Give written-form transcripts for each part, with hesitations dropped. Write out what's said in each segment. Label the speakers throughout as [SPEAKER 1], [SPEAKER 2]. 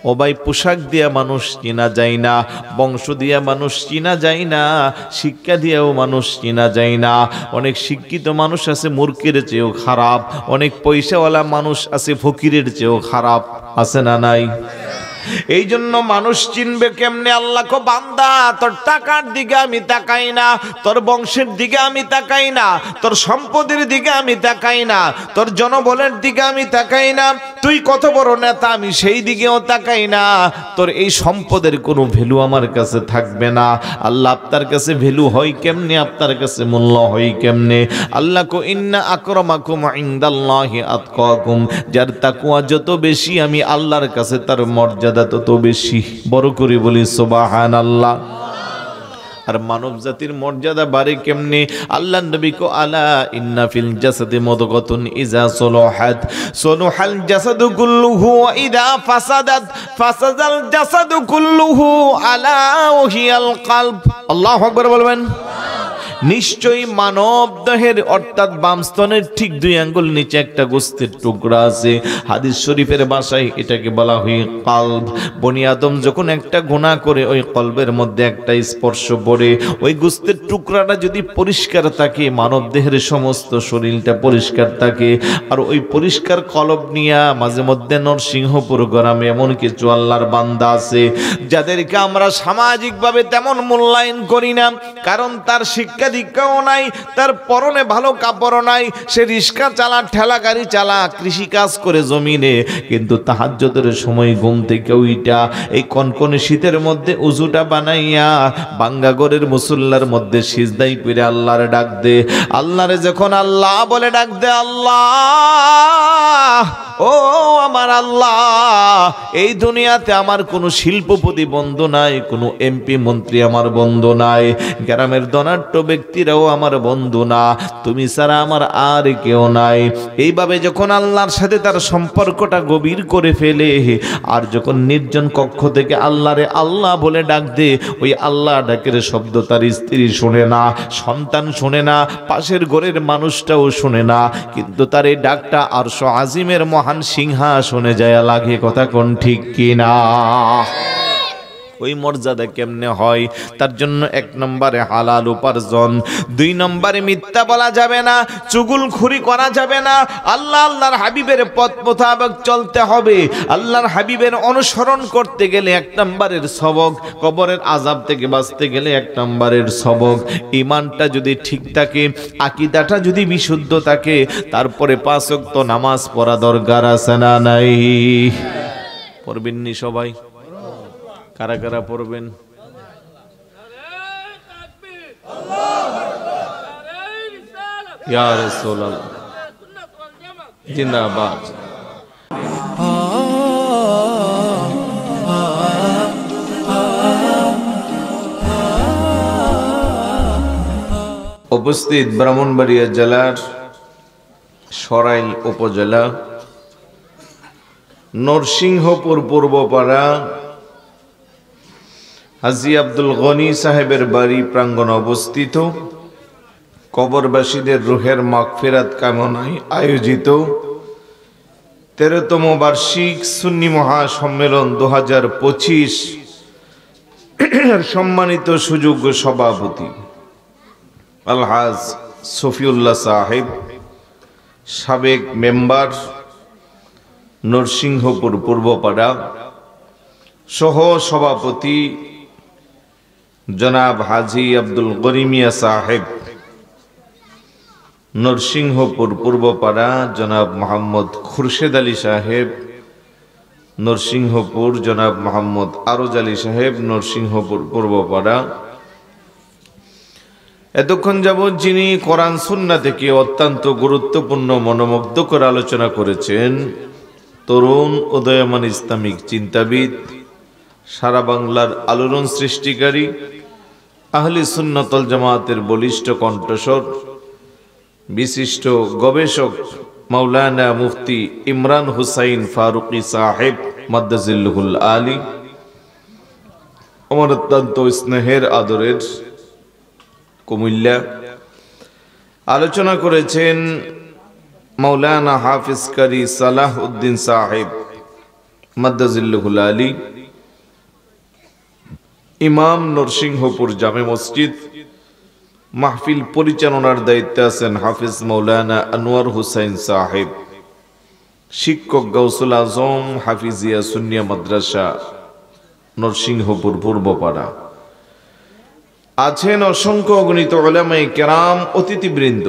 [SPEAKER 1] ও ভাই, পোশাক দিয়া মানুষ চিনা যায় না, বংশ দিয়া মানুষ চিনা যায় না, শিক্ষা দিয়েও মানুষ চিনা যায় না। অনেক শিক্ষিত মানুষ আছে মূর্খের চেয়েও খারাপ, অনেক পয়সাওয়ালা মানুষ আছে ফকিরের চেয়েও খারাপ, আছে না নাই? এই জন্য মানুষ চিনবে কেমনে? আল্লাহ কো বান্দা, তোর টাকার দিকে আমি তাকাই না, তোর বংশের দিকে আমি তাকাই না, তোর সম্পদের দিকে আমি তাকাই না, তোর জনবলের দিকে আমি তাকাই না, তুই কত বড় নেতা আমি সেই দিকেও তাকাই না। তোর এই সম্পদের কোনো ভ্যালু আমার কাছে থাকবে না। আল্লাহ আপনার কাছে ভ্যালু হয় কেমনে? আপনার কাছে মূল্য হয় কেমনে? আল্লাহ কো ইন্না আকরামাকুম ইনদাল্লাহি আতকাকুম, যার তাকওয়া যত বেশি আমি আল্লাহর কাছে তার মর্যাদা তত বেশি। বড় করে বলি সুবহানাল্লাহ। আর মানব জাতির মর্যাদা বাড়ে কেমনে? আল্লাহ নবী কো আলা ইন্না ফিল জাসাদি মুদগাতুন ইজা সলাহাত সলাহাল জাসাদু কুল্লুহু ওয়া ইদা ফাসাদাত ফাসাদাল জাসাদু কুল্লুহু আলা ওয়াহিয়াল কলব। আল্লাহু আকবার বলবেন। নিশ্চয়ই মানব দেহের অর্থাৎ বাম স্তনের ঠিক 2 আঙ্গুল নিচে একটা গোস্তের টুকরা আছে। হাদিস শরীফের ভাষায় এটাকে বলা হয় কলব। বনি আদম যখন একটা গুনাহ করে ওই কলবের মধ্যে একটা স্পর্শ পড়ে, ওই গোস্তের টুকরাটা যদি পরিষ্কার থাকে, মানব দেহের সমস্ত শরীরটা পরিষ্কার থাকে। আর ওই পরিষ্কার কলব নিয়ে মাঝে মধ্যে নরসিংহপুর গ্রামে এমন কিছু আল্লাহর বান্দা আছে যাদেরকে আমরা সামাজিকভাবে তেমন মূল্যায়ন করি না, কারণ তার শিক্ষা দীক্ষাও নাই, তার পরনে ভালো কাপড় নাই, সে রিক্সা চালা, ঠেলা গাড়ি চালা, কৃষি কাজ করে জমিনে, কিন্তু তাহাজ্জুদের সময় ঘুম থেকে উইঠা এই কনকনে শীতের মধ্যে উজুটা বানাইয়া বাঙ্গাগরের মুসল্লার মধ্যে সিজদাই করে আল্লাহর ডাক দে। আল্লাহরে যখন আল্লাহ বলে ডাক দে, আল্লাহ ও আমার আল্লাহ, এই দুনিয়াতে আমার কোনো শিল্পপতি বন্ধু নাই, কোনো এমপি মন্ত্রী আমার বন্ধু নাই, গ্রামের ধনাঢ্য ব্যক্তিরাও আমার বন্ধু না, তুমি ছাড়া আমার আর কেউ নাই। এইভাবে যখন আল্লাহর সাথে তার সম্পর্কটা গভীর করে ফেলে, আর যখন নির্জন কক্ষ থেকে আল্লাহরে আল্লাহ বলে ডাক দে, ওই আল্লাহ ডাকের শব্দ তার স্ত্রী শুনে না, সন্তান শুনে না, পাশের ঘরের মানুষটাও শুনে না, কিন্তু তার এই ডাকটা আরশ আজিমের মহান সিংহাসনে যায় লাগে। কথা কোন ঠিক কিনা? ওই মর্যাদা কেমনে হয়? তার জন্য 1 নম্বরে হালাল উপার্জন, 2 নম্বরে মিথ্যা বলা যাবে না, চুগলখুরি করা যাবে না, আল্লাহর হাবিবের পথ মোতাবেক চলতে হবে। আল্লাহর হাবিবের অনুসরণ করতে গেলে 1 নম্বরের সবক, কবরের আযাব থেকে বাঁচতে গেলে 1 নম্বরের সবক, ঈমানটা যদি ঠিক থাকে, আকীদাটা যদি বিশুদ্ধ থাকে, তারপরে 5 ওয়াক্ত নামাজ পড়া দরকার আছে না নাই? পড়বেননি সবাই? কারা কারা পড়বেন? ইয়া রাসূলুল্লাহ জিন্দাবাদ। উপস্থিত ব্রাহ্মণবাড়িয়া জেলার সরাইল উপজেলা নরসিংহপুর পূর্বপাড়া হাজী আব্দুল গনি সাহেবের বাড়ি প্রাঙ্গণ অবস্থিত কবরবাসীদের রুহের মাগফিরাত কামনায় আয়োজিত 13তম বার্ষিক সুন্নি মহাসম্মেলন 2025 সম্মানিত সুযোগ্য সভাপতি আলহাজ সফিউল্লাহ সাহেব, সাবেক মেম্বার নরসিংহপুর পূর্বপাড়া, সহ সভাপতি জনাব হাজী আব্দুল গনি মিয়া সাহেব, নরসিংহপুর পূর্বপাড়া জনাব মোহাম্মদ খুরশেদ আলী সাহেব, নরসিংহপুর জনাব মোহাম্মদ আরজ আলী সাহেব, নরসিংহপুর পূর্বপাড়া। এতক্ষণ যাবৎ যিনি কোরআন সুন্নাহ থেকে অত্যন্ত গুরুত্বপূর্ণ মনোমুগ্ধকর আলোচনা করেছেন, তরুণ উদয়মান ইসলামিক চিন্তাবিদ, সারা বাংলার আলোড়ন সৃষ্টিকারী, আহলে সুন্নাত ওয়াল জামাতের বলিষ্ঠ কণ্ঠস্বর, বিশিষ্ট গবেষক মাওলানা মুফতি ইমরান হুসাইন ফারুকি সাহেব মাদ্দাজিল্লুহুল আলী, আমার অত্যন্ত স্নেহের আদরের কুমিল্লা। আলোচনা করেছেন মাওলানা হাফিজ কারি সালাহ উদ্দিন সাহেব, মাদ্দাজিল্লুহুল আলী, ইমাম নরসিংহপুর জামে মসজিদ, মাহফিল পরিচালনার দায়িত্বে আছেন হাফিজ মৌলানা আনোয়ার হুসাইন সাহেব, শিক্ষক গাউসুল আজম হাফিজিয়া সুন্নিয়া মাদ্রাসা নরসিংহপুর পূর্বপাড়া। আছেন অসংখ্য অগণিত উলামায়ে কেরাম, অতিথিবৃন্দ।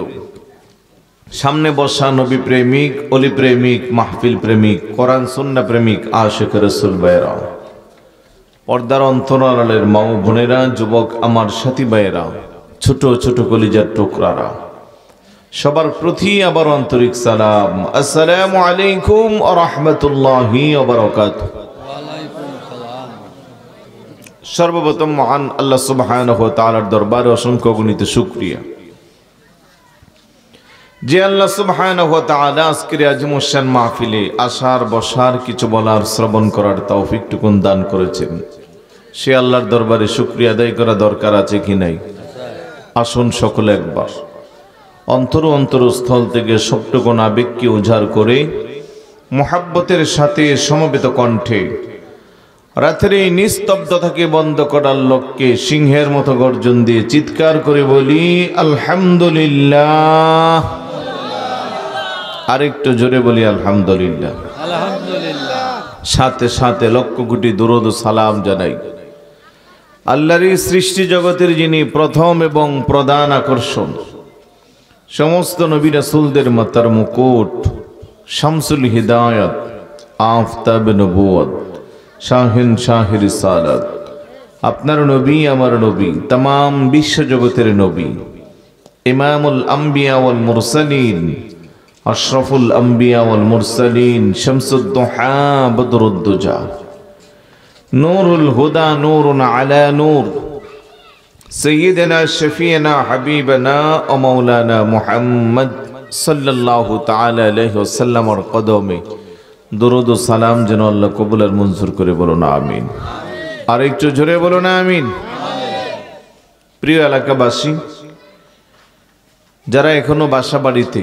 [SPEAKER 1] সামনে বসা নবী প্রেমিক, অলি প্রেমিক, মাহফিল প্রেমিক, কোরআন সুন্নাহ প্রেমিক, আশিক রাসূল ভাইরা, পর্দার অন্তরালের মা ও বোনেরা, যুবক আমার সাথী ভাইয়েরা, ছোট ছোট কলিজার টুকরারা, সবার প্রতি আবার আন্তরিক সালাম। আসসালামু আলাইকুম ওয়া রাহমাতুল্লাহি ওয়া বারাকাতুহু। সর্বপ্রথম মহান আল্লাহ সুবহানাহু ওয়া তাআলার দরবারে অসংখ্য গণিত শুকরিয়া, যে আল্লাহ সুবহানাহু ওয়া তাআলা আজকের আজিমুশ শান মাহফিলে আসার, বসার, কিছু বলার, শ্রবণ করার তৌফিকটুকুন দান করেছেন। সে আল্লাহর দরবারে শুকরিয়া আদায় করা দরকার আছে কি নাই? আসুন সকলে একবার অন্তরস্থল থেকে সবটুকুন আবেগকে উজাড় করে মুহাব্বতের সাথে সমবেত কণ্ঠে রাতের এই নিস্তব্ধতাকে বন্ধ করার লক্ষ্যে সিংহের মতো গর্জন দিয়ে চিৎকার করে বলি আলহামদুলিল্লাহ। আরেকটু জোরে বলি আলহামদুলিল্লাহ। সাথে সাথে লক্ষ কোটি দুরূদ ও সালাম জানাই আল্লাহর এই সৃষ্টি জগতের যিনি প্রথম এবং প্রধান আকর্ষণ, সমস্ত নবী রাসূলদের মাথার মুকুট, শামসুল হিদায়াত, আফতাব নবুয়ত, শাহিন শাহ রিসালাত, আপনার নবী, আমার নবী, तमाम বিশ্ব জগতের নবী, ইমামুল আম্বিয়া ওয়াল মুরসালিন, আশরাফুল আম্বিয়া ওয়াল মুরসালিন, শামসুদ দুহা, বদরুদ দুজা, নূরুল হুদা, নূরুন আলা নূর, সাইয়্যিদুনা শফিয়না হাবিবানা ও মাওলানা মুহাম্মদ সাল্লাল্লাহু তাআলা আলাইহি ওয়াসাল্লামের কদমে দরুদ ও সালাম যেন আল্লাহ কবুল আর মঞ্জুর করে, বলুন আমিন। আর একটু জোরে বলুন আমিন। প্রিয় এলাকাবাসী, যারা এখনো বাসা বাড়িতে,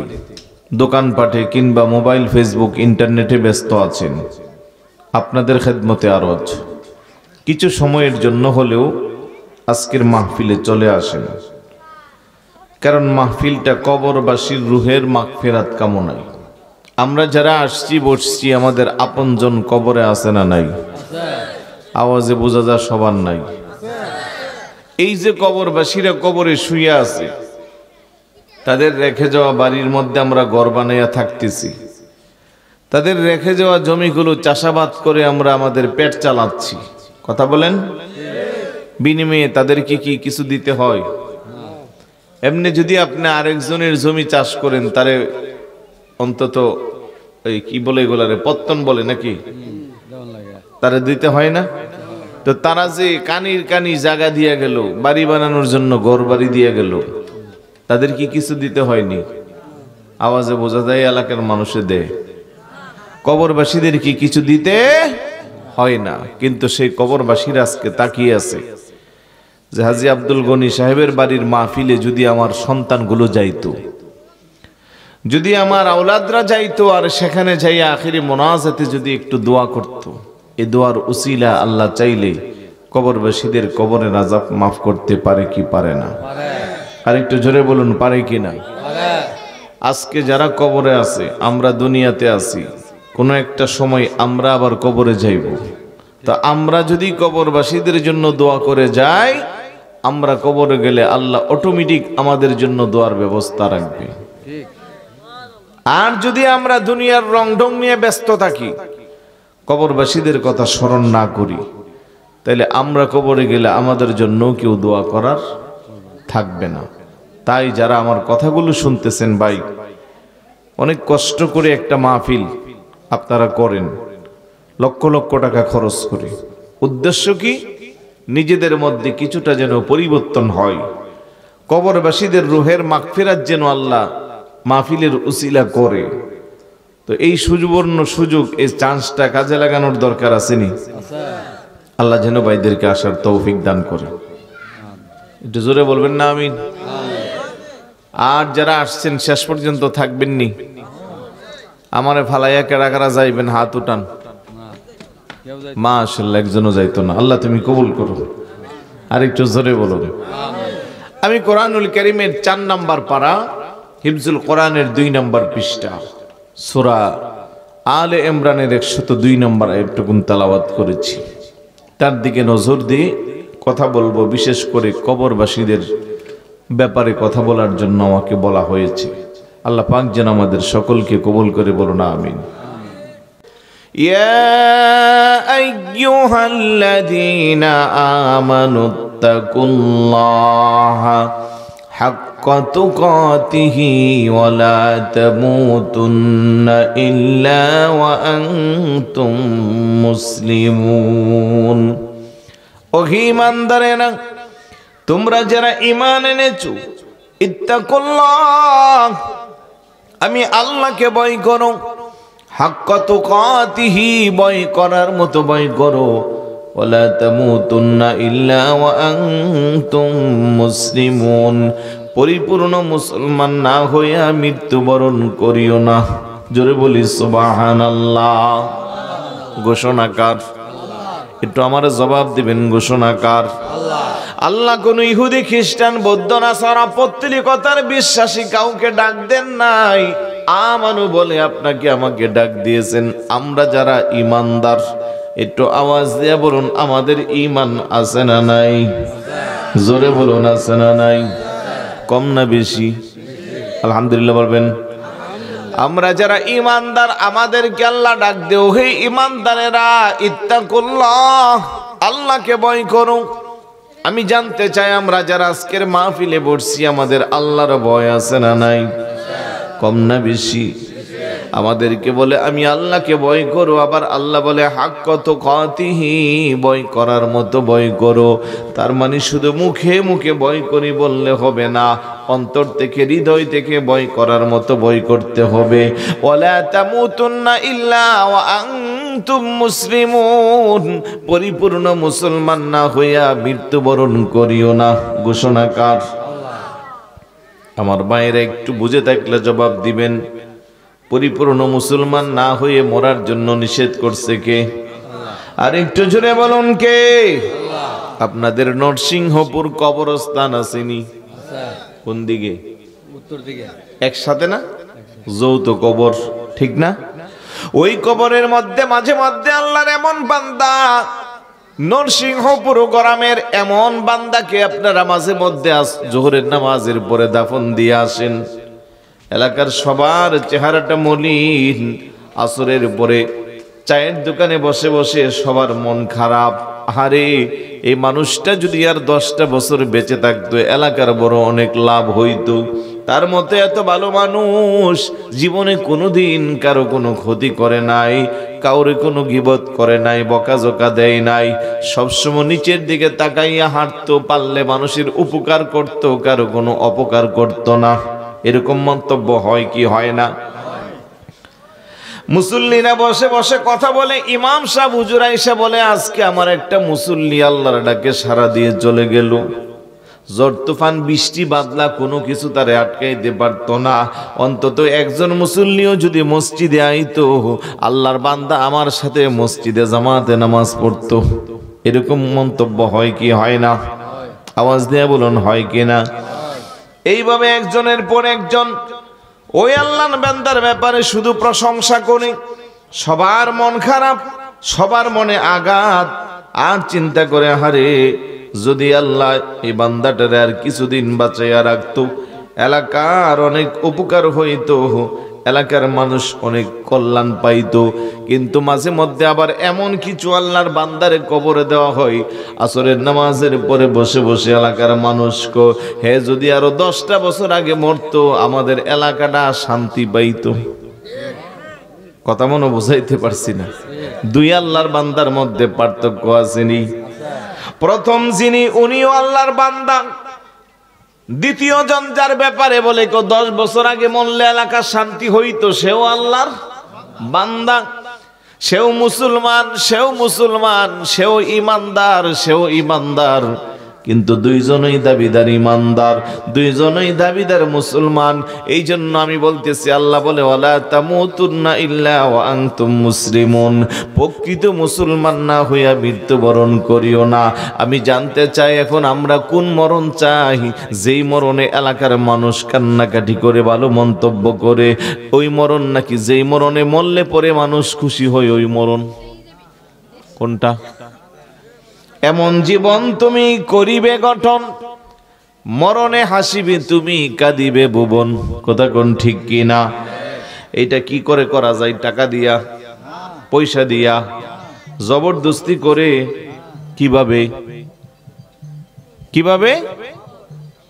[SPEAKER 1] দোকানপাটে কিংবা মোবাইল, ফেসবুক, ইন্টারনেটে ব্যস্ত আছেন, আপনাদের খেদমতে আরজ কিছু সময়ের জন্য হলেও আজকের মাহফিলে চলে আসেন। কারণ মাহফিলটা কবরবাসীর রুহের মাগফিরাত কামনায়। আমরা যারা আসছি, বসছি, আমাদের আপনজন কবরে আছে না নাই? আওয়াজে বোঝা যায় সবার নাই। এই যে কবরবাসীরা কবরে শুয়ে আছে, তাদের রেখে যাওয়া বাড়ির মধ্যে আমরা ঘর বানাইয়া থাকতেছি, তাদের রেখে যাওয়া জমিগুলো চাষাবাদ করে আমরা আমাদের পেট চালাচ্ছি। কথা বলেন? বিনিময়ে তাদেরকে কি কিছু দিতে হয়? এমনি যদি আপনি আরেকজনের জমি চাষ করেন, তারে অন্তত এই কি বলে এগুলারে পত্তন বলে নাকি, তারা দিতে হয় না? তো তারা যে কানির কানি জায়গা দিয়ে গেল, বাড়ি বানানোর জন্য ঘর বাড়ি দিয়ে গেল, তাদের কি কিছু দিতে হয়নি? আওয়াজে বোঝা যায় এলাকার মানুষে দেয়। কবরবাসীদের কি কিছু দিতে হয় না, কিন্তু সেই কবরবাসীরা আজকে তাকিয়ে আছে যে হাজী আব্দুল গনি সাহেবের বাড়ির মাহফিলে যদি আমার সন্তানগুলো যাইতো, যদি আমার আওলাদরা যাইতো, আর সেখানে যাইয়া আখিরি মোনাজাতে যদি একটু দোয়া করত, এই দোয়ার উসিলা আল্লাহ চাইলে কবরবাসীদের কবরের আযাব মাফ করতে পারে কি পারে না? আর একটু জোরে বলুন, পারে কি না? আজকে যারা কবরে আছে, আমরা দুনিয়াতে আছি, কোনো একটা সময় আমরা আবার কবরে যাইব। তা আমরা যদি কবরবাসীদের জন্য দোয়া করে যাই, আমরা কবরে গেলে আল্লাহ অটোমেটিক আমাদের জন্য দোয়ার ব্যবস্থা রাখবে। আর যদি আমরা দুনিয়ার রংঢং নিয়ে ব্যস্ত থাকি, কবরবাসীদের কথা স্মরণ না করি, তাহলে আমরা কবরে গেলে আমাদের জন্য কেউ দোয়া করার থাকবে না। তাই যারা আমার কথাগুলো শুনতেছেন ভাই, অনেক কষ্ট করে একটা মাহফিল আপনারা করেন, লক্ষ লক্ষ টাকা খরচ করে। উদ্দেশ্য কি? নিজেদের মধ্যে কিছুটা যেন পরিবর্তন হয়, কবরবাসীদের রুহের মাগফিরাত যেন আল্লাহ মাহফিলের উসিলা করে। তো এই সুবর্ণ সুযোগ, এই চান্সটা কাজে লাগানোর দরকার আসেনি? আল্লাহ যেন ভাইদেরকে আসার তৌফিক দান করে। একটু জোরে বলবেন না আমিন। আর যারা আসছেন শেষ পর্যন্ত থাকবেননি, আমারে ফালাইয়া কেডা কারা যাইবেন? হাত উঠান। মাশাআল্লাহ, একজনও যাইতো না। আল্লাহ তুমি কবুল করো। আরেকটু জোরে বলুন। আমি কোরআনুল কারীমের 4 নম্বর পারা, হিফজুল কোরআনের 2 নম্বর পৃষ্ঠা, সূরা আলে ইমরানের 102 নম্বর আয়াতটুকুন তেলাওয়াত করেছি। তার দিকে নজর দিয়ে কথা বলবো। বিশেষ করে কবরবাসীদের ব্যাপারে কথা বলার জন্য আমাকে বলা হয়েছে। আল্লাহ পাক যেন আমাদের সকলকে কবুল করে, বলুন আমিন। ইয়া আইয়ুহাল্লাযীনা আমানুত্তাকুল্লাহা হাক্কা তুকাতিহি ওয়া লা তামুতুন্না ইল্লা ওয়া আনতুম মুসলিমুন। ও ঈমানদারেরা, তোমরা যারা ঈমান এনেছো, ইত্তাকুল্লাহ, আমি আল্লাহকে ভয় করো। হাক্কা তুকাতিহি, ভয় করার মতো ভয় করো। ওয়ালা তামুতুন্না ইল্লা ওয়া আনতুম মুসলিমুন, পরিপূর্ণ মুসলমান না হইয়া মৃত্যুবরণ করিও না। জোরে বলি সুবহানাল্লাহ। ঘোষণাকার, একটু আমার জবাব দিবেন, ঘোষণাকার আল্লাহ। কোন ইহুদি, খ্রিস্টান, বৌদ্ধ, নাসারা, পৌত্তলিকতার বিশ্বাসী কাউকে ডাক দেন নাই। আমানু বলে আপনাকে আমাকে ডাক দিয়েছেন। আমরা যারা ঈমানদার, একটু আওয়াজ দিয়ে বলুন, আমাদের ঈমান আছে না নাই? জোরে বলুন, আছে না নাই? কম না বেশি? আলহামদুলিল্লাহ বলবেন। আমরা যারা ঈমানদার, আমাদেরকে আল্লাহ ডাক দেও, হে ঈমানদারেরা, ইত্তাকুল্লাহ, আল্লাহকে ভয় করো। আমি জানতে চাই, আমরা যারা আজকের মাহফিলে বসছি, আমাদের আল্লাহর ভয় আছে না নাই? কম না বেশি? আমাদেরকে বলে আমি আল্লাহকে ভয় করো, আবার আল্লাহ বলে হাক্কা তুকাতিহি, ভয় করার মতো ভয় করো। তার মানে শুধু মুখে মুখে ভয় করি বললে হবে না, অন্তর থেকে, হৃদয় থেকে ভয় করার মতো ভয় করতে হবে। ওয়ালা তামুতুন্না ইল্লা ওয়া আনতুম মুসলিমুন, পরিপূর্ণ মুসলমান না হইয়া মৃত্যুবরণ করিও না। ঘোষণাকার আমার ভাইয়েরা, একটু বুঝে থাকলে জবাব দিবেন। পরিপূর্ণ মুসলমান না হয়ে মরার জন্য নিষেধ করছে কে? আর একটু জোরে বলুন, কে? আপনাদের নরসিংহপুর কবরস্থান আসেনি? কোন দিকে? উত্তর দিকে। একসাথে না? যৌথ কবর, ঠিক না? ওই কবরের মধ্যে মাঝে মধ্যে আল্লাহর এমন বান্দা, নরসিংহপুর গ্রামের এমন বান্দাকে আপনারা মাঝে মধ্যে জোহরের নামাজের পরে দাফন দিয়ে আসেন। এলাকার সবার চেহারাটা মলিন। আসরের পরে চায়ের দোকানে বসে বসে সবার মন খারাপ। আরে এই মানুষটা যদি আর 10টা বছর বেঁচে থাকতো, এলাকার বড় অনেক লাভ হইতো। তার মতো এত ভালো মানুষ জীবনে কোনোদিন কারো কোনো ক্ষতি করে নাই, কাউরে কোনো গীবত করে নাই, বকাঝকা দেয় নাই। সবসময় নিচের দিকে তাকাইয়া হাঁটতো, পারলে মানুষের উপকার করত, কারো কোনো অপকার করত না। এরকম মন্তব্য হয় কি হয় না? মুসল্লিরা বসে বসে কথা বলে, ইমাম সাহেব হুজুরা এসে বলে, আজকে আমার একটা মুসল্লি আল্লাহর ডাকে সারা দিয়ে চলে গেল। ঝড় তুফান, বৃষ্টি বাদলা, কোনো কিছু তারে আটকাইতে পারতো না। অন্তত একজন মুসল্লিও যদি মসজিদে আইতো, আল্লাহর বান্দা আমার সাথে মসজিদে জামাতে নামাজ পড়তো। এরকম মন্তব্য হয় কি হয় না? আওয়াজ দিয়ে বলুন, হয় কি না? এইভাবে একজনের পর একজন ওই আল্লাহর বান্দার ব্যাপারে শুধু প্রশংসা করে। সবার মন খারাপ, সবার মনে আঘাত, আর চিন্তা করে, হারে যদি আল্লাহ এই বান্দাটারে আর কিছুদিন বাঁচাইয়া রাখতো, এলাকার অনেক উপকার হইতো, এলাকার মানুষ অনেক কল্যাণ পাইতো। কিন্তু মাঝে মধ্যে আবার এমন কিছু আল্লাহর বান্দারে কবরে দেওয়া হয়, আসরের নামাজের পরে বসে বসে এলাকার মানুষকে, হে যদি আরো 10টা বছর আগে মরতো, আমাদের এলাকাটা শান্তি পাইতো। কথা মনে বুঝাইতে পারছি না? দুই আল্লাহর বান্দার মধ্যে পার্থক্য আসেনি? প্রথম যিনি, উনিও আল্লাহর বান্দা। দ্বিতীয় জন যার ব্যাপারে বলে 10 বছর আগে মরলে এলাকা শান্তি হইতো, সেও আল্লাহর বান্দা, সেও মুসলমান, সেও মুসলমান, সেও ইমানদার, সেও ইমানদার। কিন্তু দুইজনই দাবিদার ইমানদার, দুইজনই দাবিদার মুসলমান। এই জন্য আমি বলতেছি, আল্লাহ বলে ওয়ালা তামুতুন্না ইল্লা ওয়া আনতুম মুসলিমুন, প্রকৃত মুসলমান না হইয়া মৃত্যুবরণ করিও না। আমি জানতে চাই এখন আমরা কোন মরণ চাই? যেই মরণে এলাকার মানুষ কান্নাকাটি করে ভালো মন্তব্য করে ওই মরণ, নাকি যেই মরণে মরলে পরে মানুষ খুশি হয় ওই মরণ? কোনটা? এমন জীবন তুমি করিবে গঠন, মরণে হাসিবে তুমি কাঁদিবে ভুবন। কথা কোন ঠিক কি না? এইটা কি করে করা যায়? টাকা দিয়া, পয়সা দিয়া, জবরদস্তি করে? কিভাবে? কিভাবে?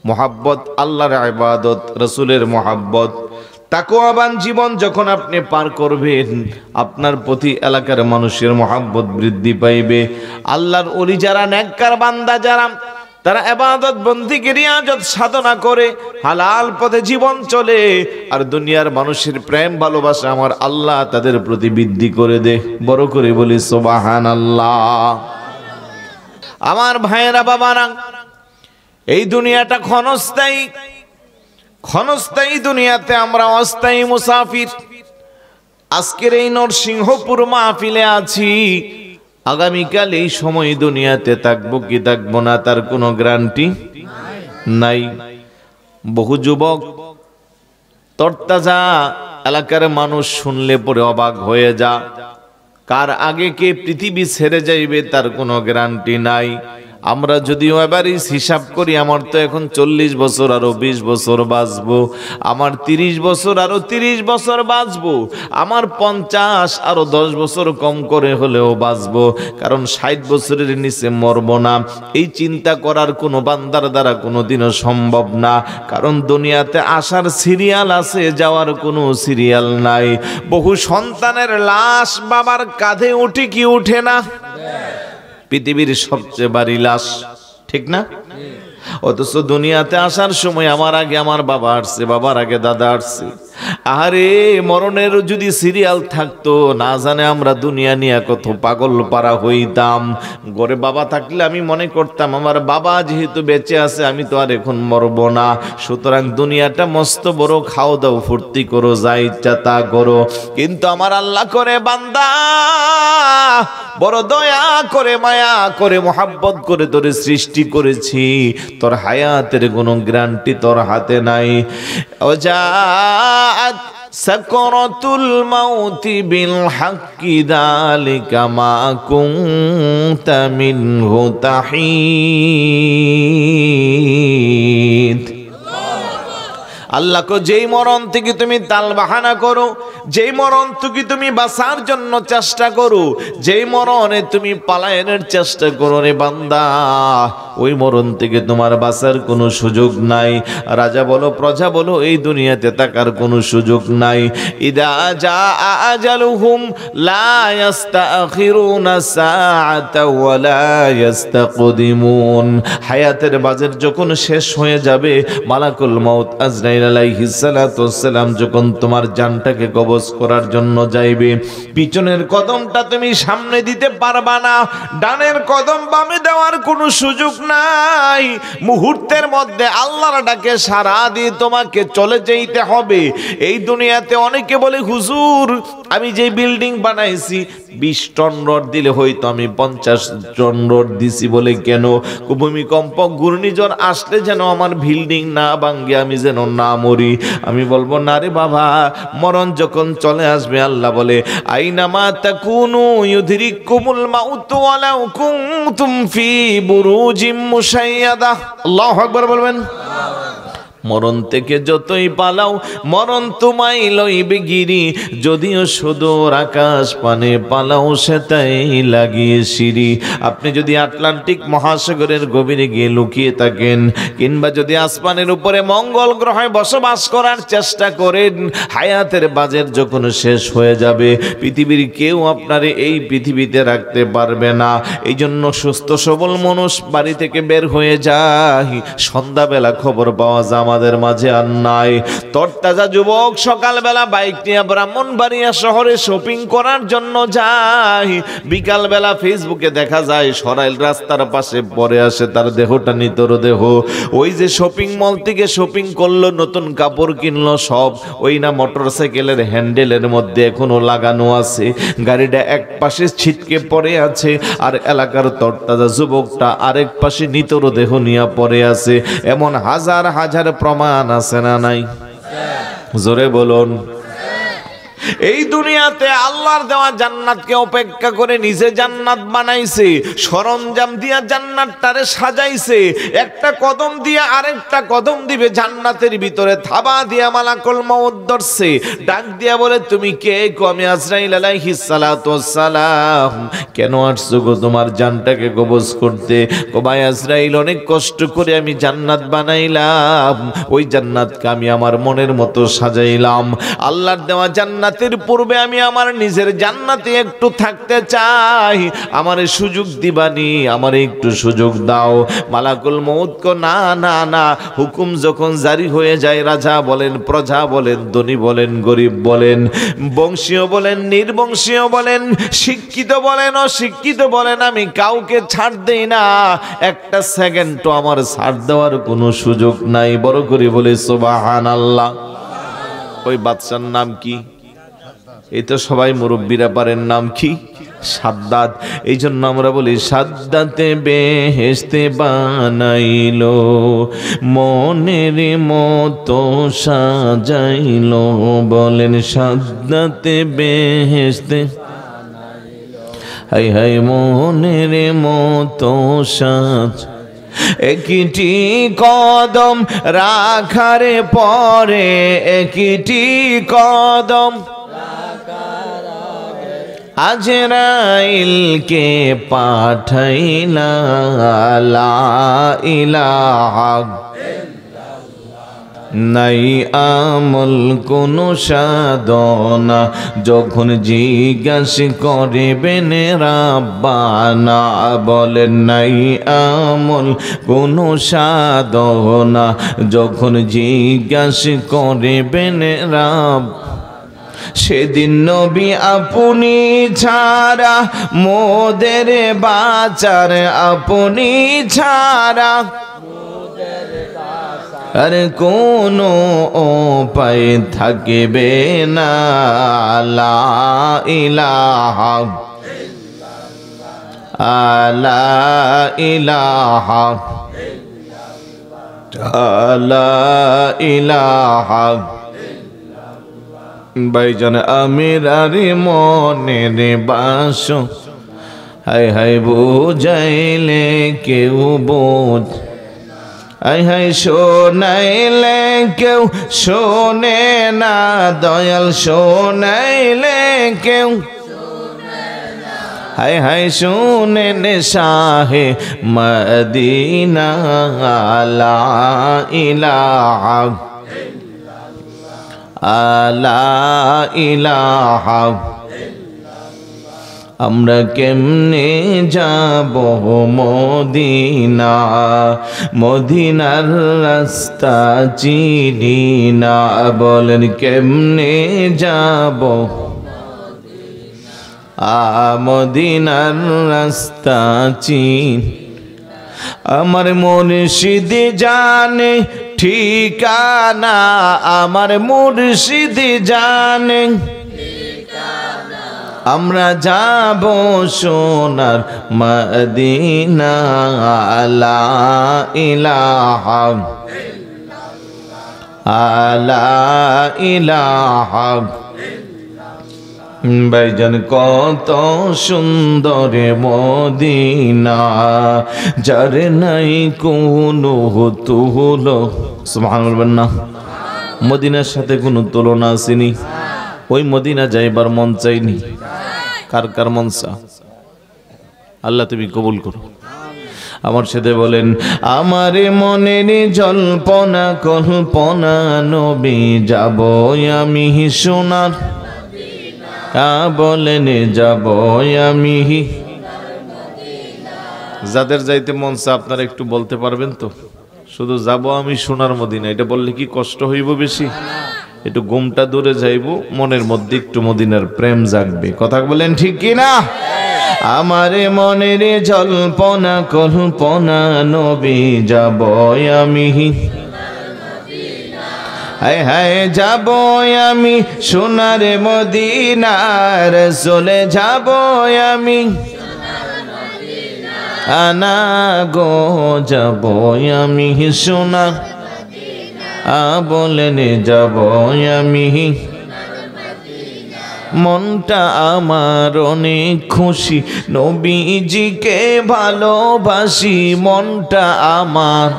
[SPEAKER 1] মোহাব্বত, আল্লাহর ইবাদত, রাসূলের মোহাব্বত, তাকওয়াবান জীবন যখন আপনি পার করবেন, আপনার প্রতি এলাকার মানুষের মোহাব্বত বৃদ্ধি পাইবে। আল্লাহর ওলি যারা, নেককার বান্দা যারা, তারা ইবাদত বন্দেগী রিয়াজত সাধনা করে হালাল পথে জীবন চলে, আর দুনিয়ার মানুষের প্রেম ভালোবাসা আমার আল্লাহ তাদের প্রতি বৃদ্ধি করে দে। বড় করে বলি সুবহানাল্লাহ। আমার ভাইয়েরা, বাবারা, এই দুনিয়াটা ক্ষণস্থায়ী, ক্ষণস্থায়ী দুনিয়াতে আমরা অস্থায়ী মুসাফির। আজকের এই নরসিংহপুর মাহফিলে আছি, আগামীকাল এই সময় দুনিয়াতে থাকবো কি থাকবো না তার কোনো গ্যারান্টি নাই। বহু যুবক তরতাজা এলাকার মানুষ শুনলে পরে অবাক হয়ে যা, কার আগে কে পৃথিবী ছেড়ে যাইবে তার কোনো গ্যারান্টি নাই। আমরা যদিও এবারই হিসাব করি, আমার তো এখন 40 বছর, আরো 20 বছর বাঁচবো, আমার 30 বছর, আরো 30 বছর বাঁচবো, আমার 50 আরো 10 বছর কম করে হলেও বাঁচবো, কারণ 60 বছরের নিচে মরবো না। এই চিন্তা করার কোনো বান্দার দ্বারা কোনোদিনও সম্ভব না, কারণ দুনিয়াতে আসার সিরিয়াল আছে, যাওয়ার কোনো সিরিয়াল নাই। বহু সন্তানের লাশ বাবার কাঁধে উঠে কি উঠে না? পৃথিবীর সবচেয়ে ভারী লাশ, ঠিক না? অথচ দুনিয়াতে আসার সময় আমার আগে আমার বাবা আসছে, বাবার আগে দাদা আসছে। আরে মরণের যদি সিরিয়াল থাকতো, না জানে আমরা দুনিয়া নিয়ে কত পাগল পারা হইতাম। ঘরে বাবা থাকলে আমি মনে করতাম আমার বাবা যেহেতু বেঁচে আছে, আমি তো আর এখন মরব না, সুতরাং দুনিয়াটা মস্ত বড়, খাও দাও ফুর্তি করো, যা ইচ্ছা তা করো। কিন্তু আমার আল্লাহ করে বান্দা বড় দয়া করে, মায়া করে, মোহাব্বত করে তোরে সৃষ্টি করেছি, তোর হায়াতের কোনো গ্যারান্টি তোর হাতে নাই। ওজাত সাকরাতুল মাউতি বিল হাক্কি যালিকা মা কুনতা মিনহু তাহিদ। আল্লাহ কো, যেই মরণ থেকে তুমি তাল বাহানা করো, যেই মরণ থেকে তুমি বাঁচার জন্য চেষ্টা করো, যেই মরণে তুমি পালায়নের চেষ্টা করো রে বান্দা, ওই মরণ থেকে তোমার বাঁচার কোনো সুযোগ নাই। রাজা বলো, প্রজা বলো, এই দুনিয়াতে থাকার কোনো সুযোগ নাই। ইদা জা আজালুহুম লা ইস্তাখিরুনা সাআতা ওয়া লা ইস্তাকদিমুন। হায়াতের বাজেট যখন শেষ হয়ে যাবে, মালাকুল মাউত আজরাইল আলাইহিস সালাতু ওয়াস সালাম যখন তোমার জানটাকে কবজ করার জন্য যাইবে, পিছনের কদমটা তুমি সামনে দিতে পারবা না, ডানের কদম বামে দেওয়ার কোনো সুযোগ নাই। মুহূর্তের মধ্যে আল্লাহর ডাকে সাড়া দিয়ে তোমাকে চলে যেতে হবে। এই দুনিয়াতে অনেকে বলে, হুজুর আমি যে বিল্ডিং বানাইছি 20 টন রড দিলে হয়তো আমি 50 টন রড দিছি, বলে কেন? ভূমিকম্প ঘূর্ণিঝড় আসলে যেন আমার বিল্ডিং না ভাঙ্গে, আমি যেন না মরি। আমি বলবো, না রে বাবা, মরণ যখন চলে আসবে, আল্লাহ বলে আইনামা তাকুনু ইউদরিকুমুল মাউত ওয়ালাউ কুনতুম ফি বুরুজিম মুশাইয়াদা। আল্লাহু আকবার বলবেন। মরণ থেকে যতই পালাও, মরণ তোমায় লইবে গিরি, যদিও সুদূর আকাশ পানে পালাও সেটাই লাগিয়ে সিঁড়ি। আপনি যদি আটলান্টিক মহাসাগরের গভীরে গিয়ে লুকিয়ে থাকেন, কিংবা যদি আসমানের উপরে মঙ্গল গ্রহে বসবাস করার চেষ্টা করেন, হায়াতের বাজেট যখন শেষ হয়ে যাবে, পৃথিবীর কেউ আপনারে এই পৃথিবীতে রাখতে পারবে না। এই জন্য সুস্থ সবল মানুষ বাড়ি থেকে বের হয়ে যায়, সন্ধ্যাবেলা খবর পাওয়া যায় আমাদের মাঝে আর নাই। তরতাজা যুবক সকালবেলা বাইক নিয়ে ব্রাহ্মণবাড়িয়া শহরে শপিং করার জন্য যায়, বিকালবেলা ফেসবুকে দেখা যায় সরাইল রাস্তার পাশে পড়ে আসে তার দেহটা নিতর দেহ। ওই যে শপিং মল থেকে শপিং করলো, নতুন কাপড় কিনলো, সব ওই না মোটরসাইকেলের হ্যান্ডেলের মধ্যে এখনো লাগানো আছে, গাড়িটা এক পাশে ছিটকে পড়ে আছে, আর এলাকার তরতাজা যুবকটা আরেক পাশে নিতর দেহ নিয়ে পড়ে আছে। এমন হাজার হাজার প্রমাণ আছে না নাই? জোরে বলুন। এই দুনিয়াতে আল্লাহর দেওয়া জান্নাতকে উপেক্ষা করে নিজে জান্নাত বানাইছে, সরঞ্জাম দিয়া জান্নাতটারে সাজাইছে, একটা কদম দিয়া আরেকটা কদম দিবে জান্নাতের ভিতরে, থাবা দিয়া মালাকুল মউত ধরছে, ডাক দিয়া বলে তুমি কে? আমি আজরাইল আলাইহিস সালাতু ওয়াস সালাম। কেন আসছো গো তোমার জানটাকে কবজ করতে? ও ভাই আজরাইল, অনেক কষ্ট করে আমি জান্নাত বানাইলাম, ওই জান্নাতকে আমি আমার মনের মতো সাজাইলাম, আল্লাহর দেওয়া জান্নাত পূর্বে আমি আমার নিজের জান্নাতে একটু থাকতে চাই, আমারে সুযোগ দিবানি, আমারে একটু সুযোগ দাও। মালাকুল মউত কো না না না, হুকুম যখন জারি হয়ে যায়, রাজা বলেন, প্রজা বলেন, ধনী বলেন, গরিব বলেন, বংশীয় বলেন, নির্বংশীয় বলেন, শিক্ষিত বলেন, অশিক্ষিত বলেন, আমি কাউকে ছাড় দেই না, একটা সেকেন্ডও আমার ছাড় দেওয়ার কোনো সুযোগ নাই। বড় করে বলে সুবহানাল্লাহ। ওই বাদশার নাম কি? এই তো সবাই মুরব্বীরা পারেন, নাম কি? সাদ্দাত। এই জন্য আমরা বলি সাদ্দাতে বেহেশতে বানাইলো, মনের মতো সাজাইলো। বলেন সাদ্দাতে বেহেশতে, হাই হাই মনের মতো সাজ। একটি কদম রাখার পরে একটি কদম আজরাইলকে পাঠাইলা, লা ইলাহা নাই আমল কোন সাধনা, যখন জিজ্ঞাসা করিবেন রাব্বানা, বলেন নাই আমল কোন সাধনা, যখন জিজ্ঞাসা করিবেন রাব। সেদিন নবী আপনি ছাড়া মোদের বাঁচার, আপনি ছাড়া আর কোনো উপায় থাকবে না, লা ইলাহা লা ইলাহা লা ইলাহা। ভাইজান আমির আরে মনের বাস, হাই হাই বুঝাইলে কেউ বোঝ, হাই হাই শোনাইলে কেউ শোনে না, দয়াল শোনাইলে কেউ, হাই হাই শোনেন শাহে মদিনা, লা ইলাহা লা ইলাহা। আমরা কেমনে যাব মদিনা, মদিনার রাস্তা চিনি না, বলেন কেমনে যাব মদিনার রাস্তা চিন। আমার মুর্শিদ জানে ঠিকানা, আমার মুর্শিদ জানে, আমরা যাব সোনার মদিনা, লা ইলাহা লা ইলাহা। ভাইজান কত সুন্দর মদিনা, যার নাই কোনো তুলো, সুবহানাল্লাহ বলবেন না? মদিনার সাথে কোনো তুলনা আসেনি, ওই মদিনা যাইবার মন চাইনি। কার কার মন চা? আল্লাহ তুমি কবুল করো। আমার সাথে বলেন, আমার মনের জল্পনা কল্পনা, নবী যাব আমি সোনার, বলেন যাব আমি। যাদের যাইতে মন চা আপনারা একটু বলতে পারবেন তো? শুধু যাব আমি সোনার মদিনা, এটা বললে কি কষ্ট হইব বেশি? একটু ঘুমটা দূরে যাইব, মনের মধ্যে একটু মদিনার প্রেম জাগবে। কথা বলেন ঠিক কি না? আমারে মনের জল্পনা কল্পনা নবী যাব আমি, হায় হায় যাব আমি সোনার মদিনার, চলে যাব আমি আনা গো, যাব আমি সোনা বলেন যাব আমি। মনটা আমার অনেক খুশি, নবীজিকে ভালোবাসি। মনটা আমার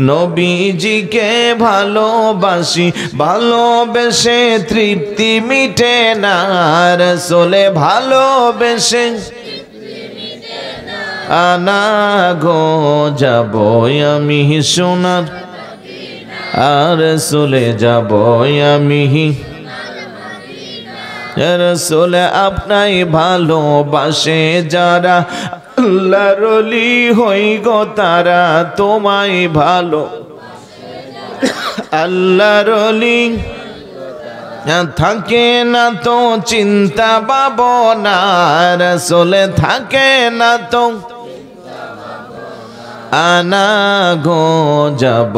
[SPEAKER 1] নবীজিকে ভালোবাসি, ভালোবেসে তৃপ্তি মিটে না, রাসূলে ভালোবেসে আনা গো, যাব আমি সোনার আর রাসূলে যাব আমি। রাসূলে আপনাই ভালোবাসে যারা, আল্লাহর ওলি হই গো তারা, তোমায় ভালো আল্লাহর ওলি থাকে না তো চিন্তা ভাবনা, রাসূলে থাকে না তো আনা গো, যাব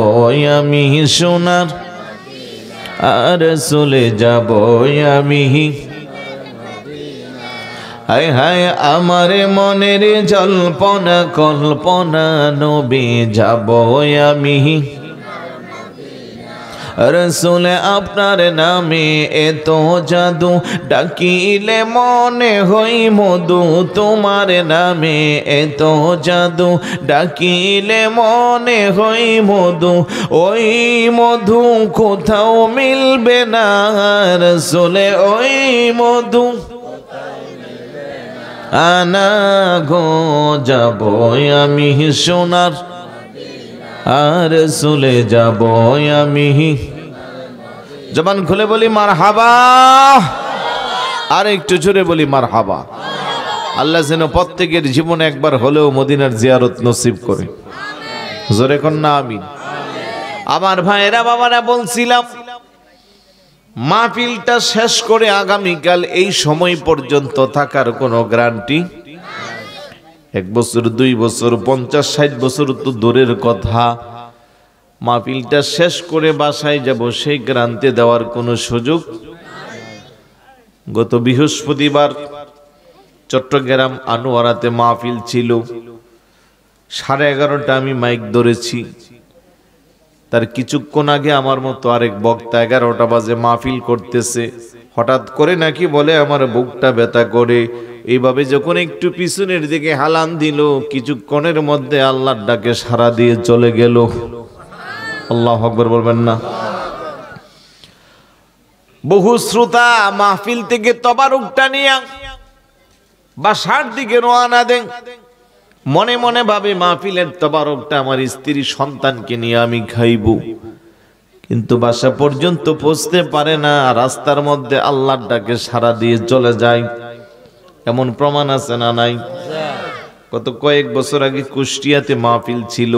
[SPEAKER 1] আমি সোনার আর রাসূলে যাব আমি। হায় হায় আমার মনের জল্পনা কল্পনা নবী যাব আমি। রাসূলে আপনার নামে এত জাদু, ডাকিলে মনে হই মধু। তোমার নামে এত জাদু, ডাকিলে মনে হই মধু। ওই মধু কোথাও মিলবে না, রাসূলে ওই মধু আনা গো, যাব আমি সোনার আর রাসূলে যাব আমি। জবান খুলে বলি মারহাবা, আর একটু জোরে বলি মারহাবা। আল্লাহ যেন প্রত্যেকের জীবনে একবার হলেও মদিনার জিয়ারত নসিব করে। জোরে কন্যা আমিন। আমার ভাইয়েরা বাবারা, বলছিলাম মাহফিলটা শেষ করে আগামীকাল এই সময় পর্যন্ত থাকার কোনো গ্যারান্টি, 1 বছর 2 বছর 50-60 বছর তো দূরের কথা, মাহফিলটা শেষ করে বাসায় যাব সেই গ্যারান্টি দেওয়ার কোনো সুযোগ। গত বৃহস্পতিবার চট্টগ্রাম আনোয়ারাতে মাহফিল ছিল, 11:30 আমি মাইক ধরেছি। তার কিছুক্ষণ আগে আমার মতো আরেক বক্তা 11টা বাজে মাহফিল করতেছে, হঠাৎ করে নাকি বলে আমার বুকটা ব্যথা করে। এইভাবে যখন একটু পিছনের দিকে হালান দিল, কিছুক্ষণের মধ্যে আল্লাহর ডাকে সাড়া দিয়ে চলে গেল। আল্লাহু আকবার বলবেন না? বহু শ্রোতা মাহফিল থেকে তবারুকটা নিয়ে বাসার দিকে রওনা দেন, মনে মনে ভাবে মাহফিলের তবারকটা আমার স্ত্রী সন্তানকে নিয়ে আমি খাইব, কিন্তু বাসা পর্যন্ত পৌঁছতে পারে না, রাস্তার মধ্যে আল্লাহর ডাকে সাড়া দিয়ে চলে যায়। এমন প্রমাণ আছে না নাই? গত কয়েক বছর আগে কুষ্টিয়াতে মাহফিল ছিল,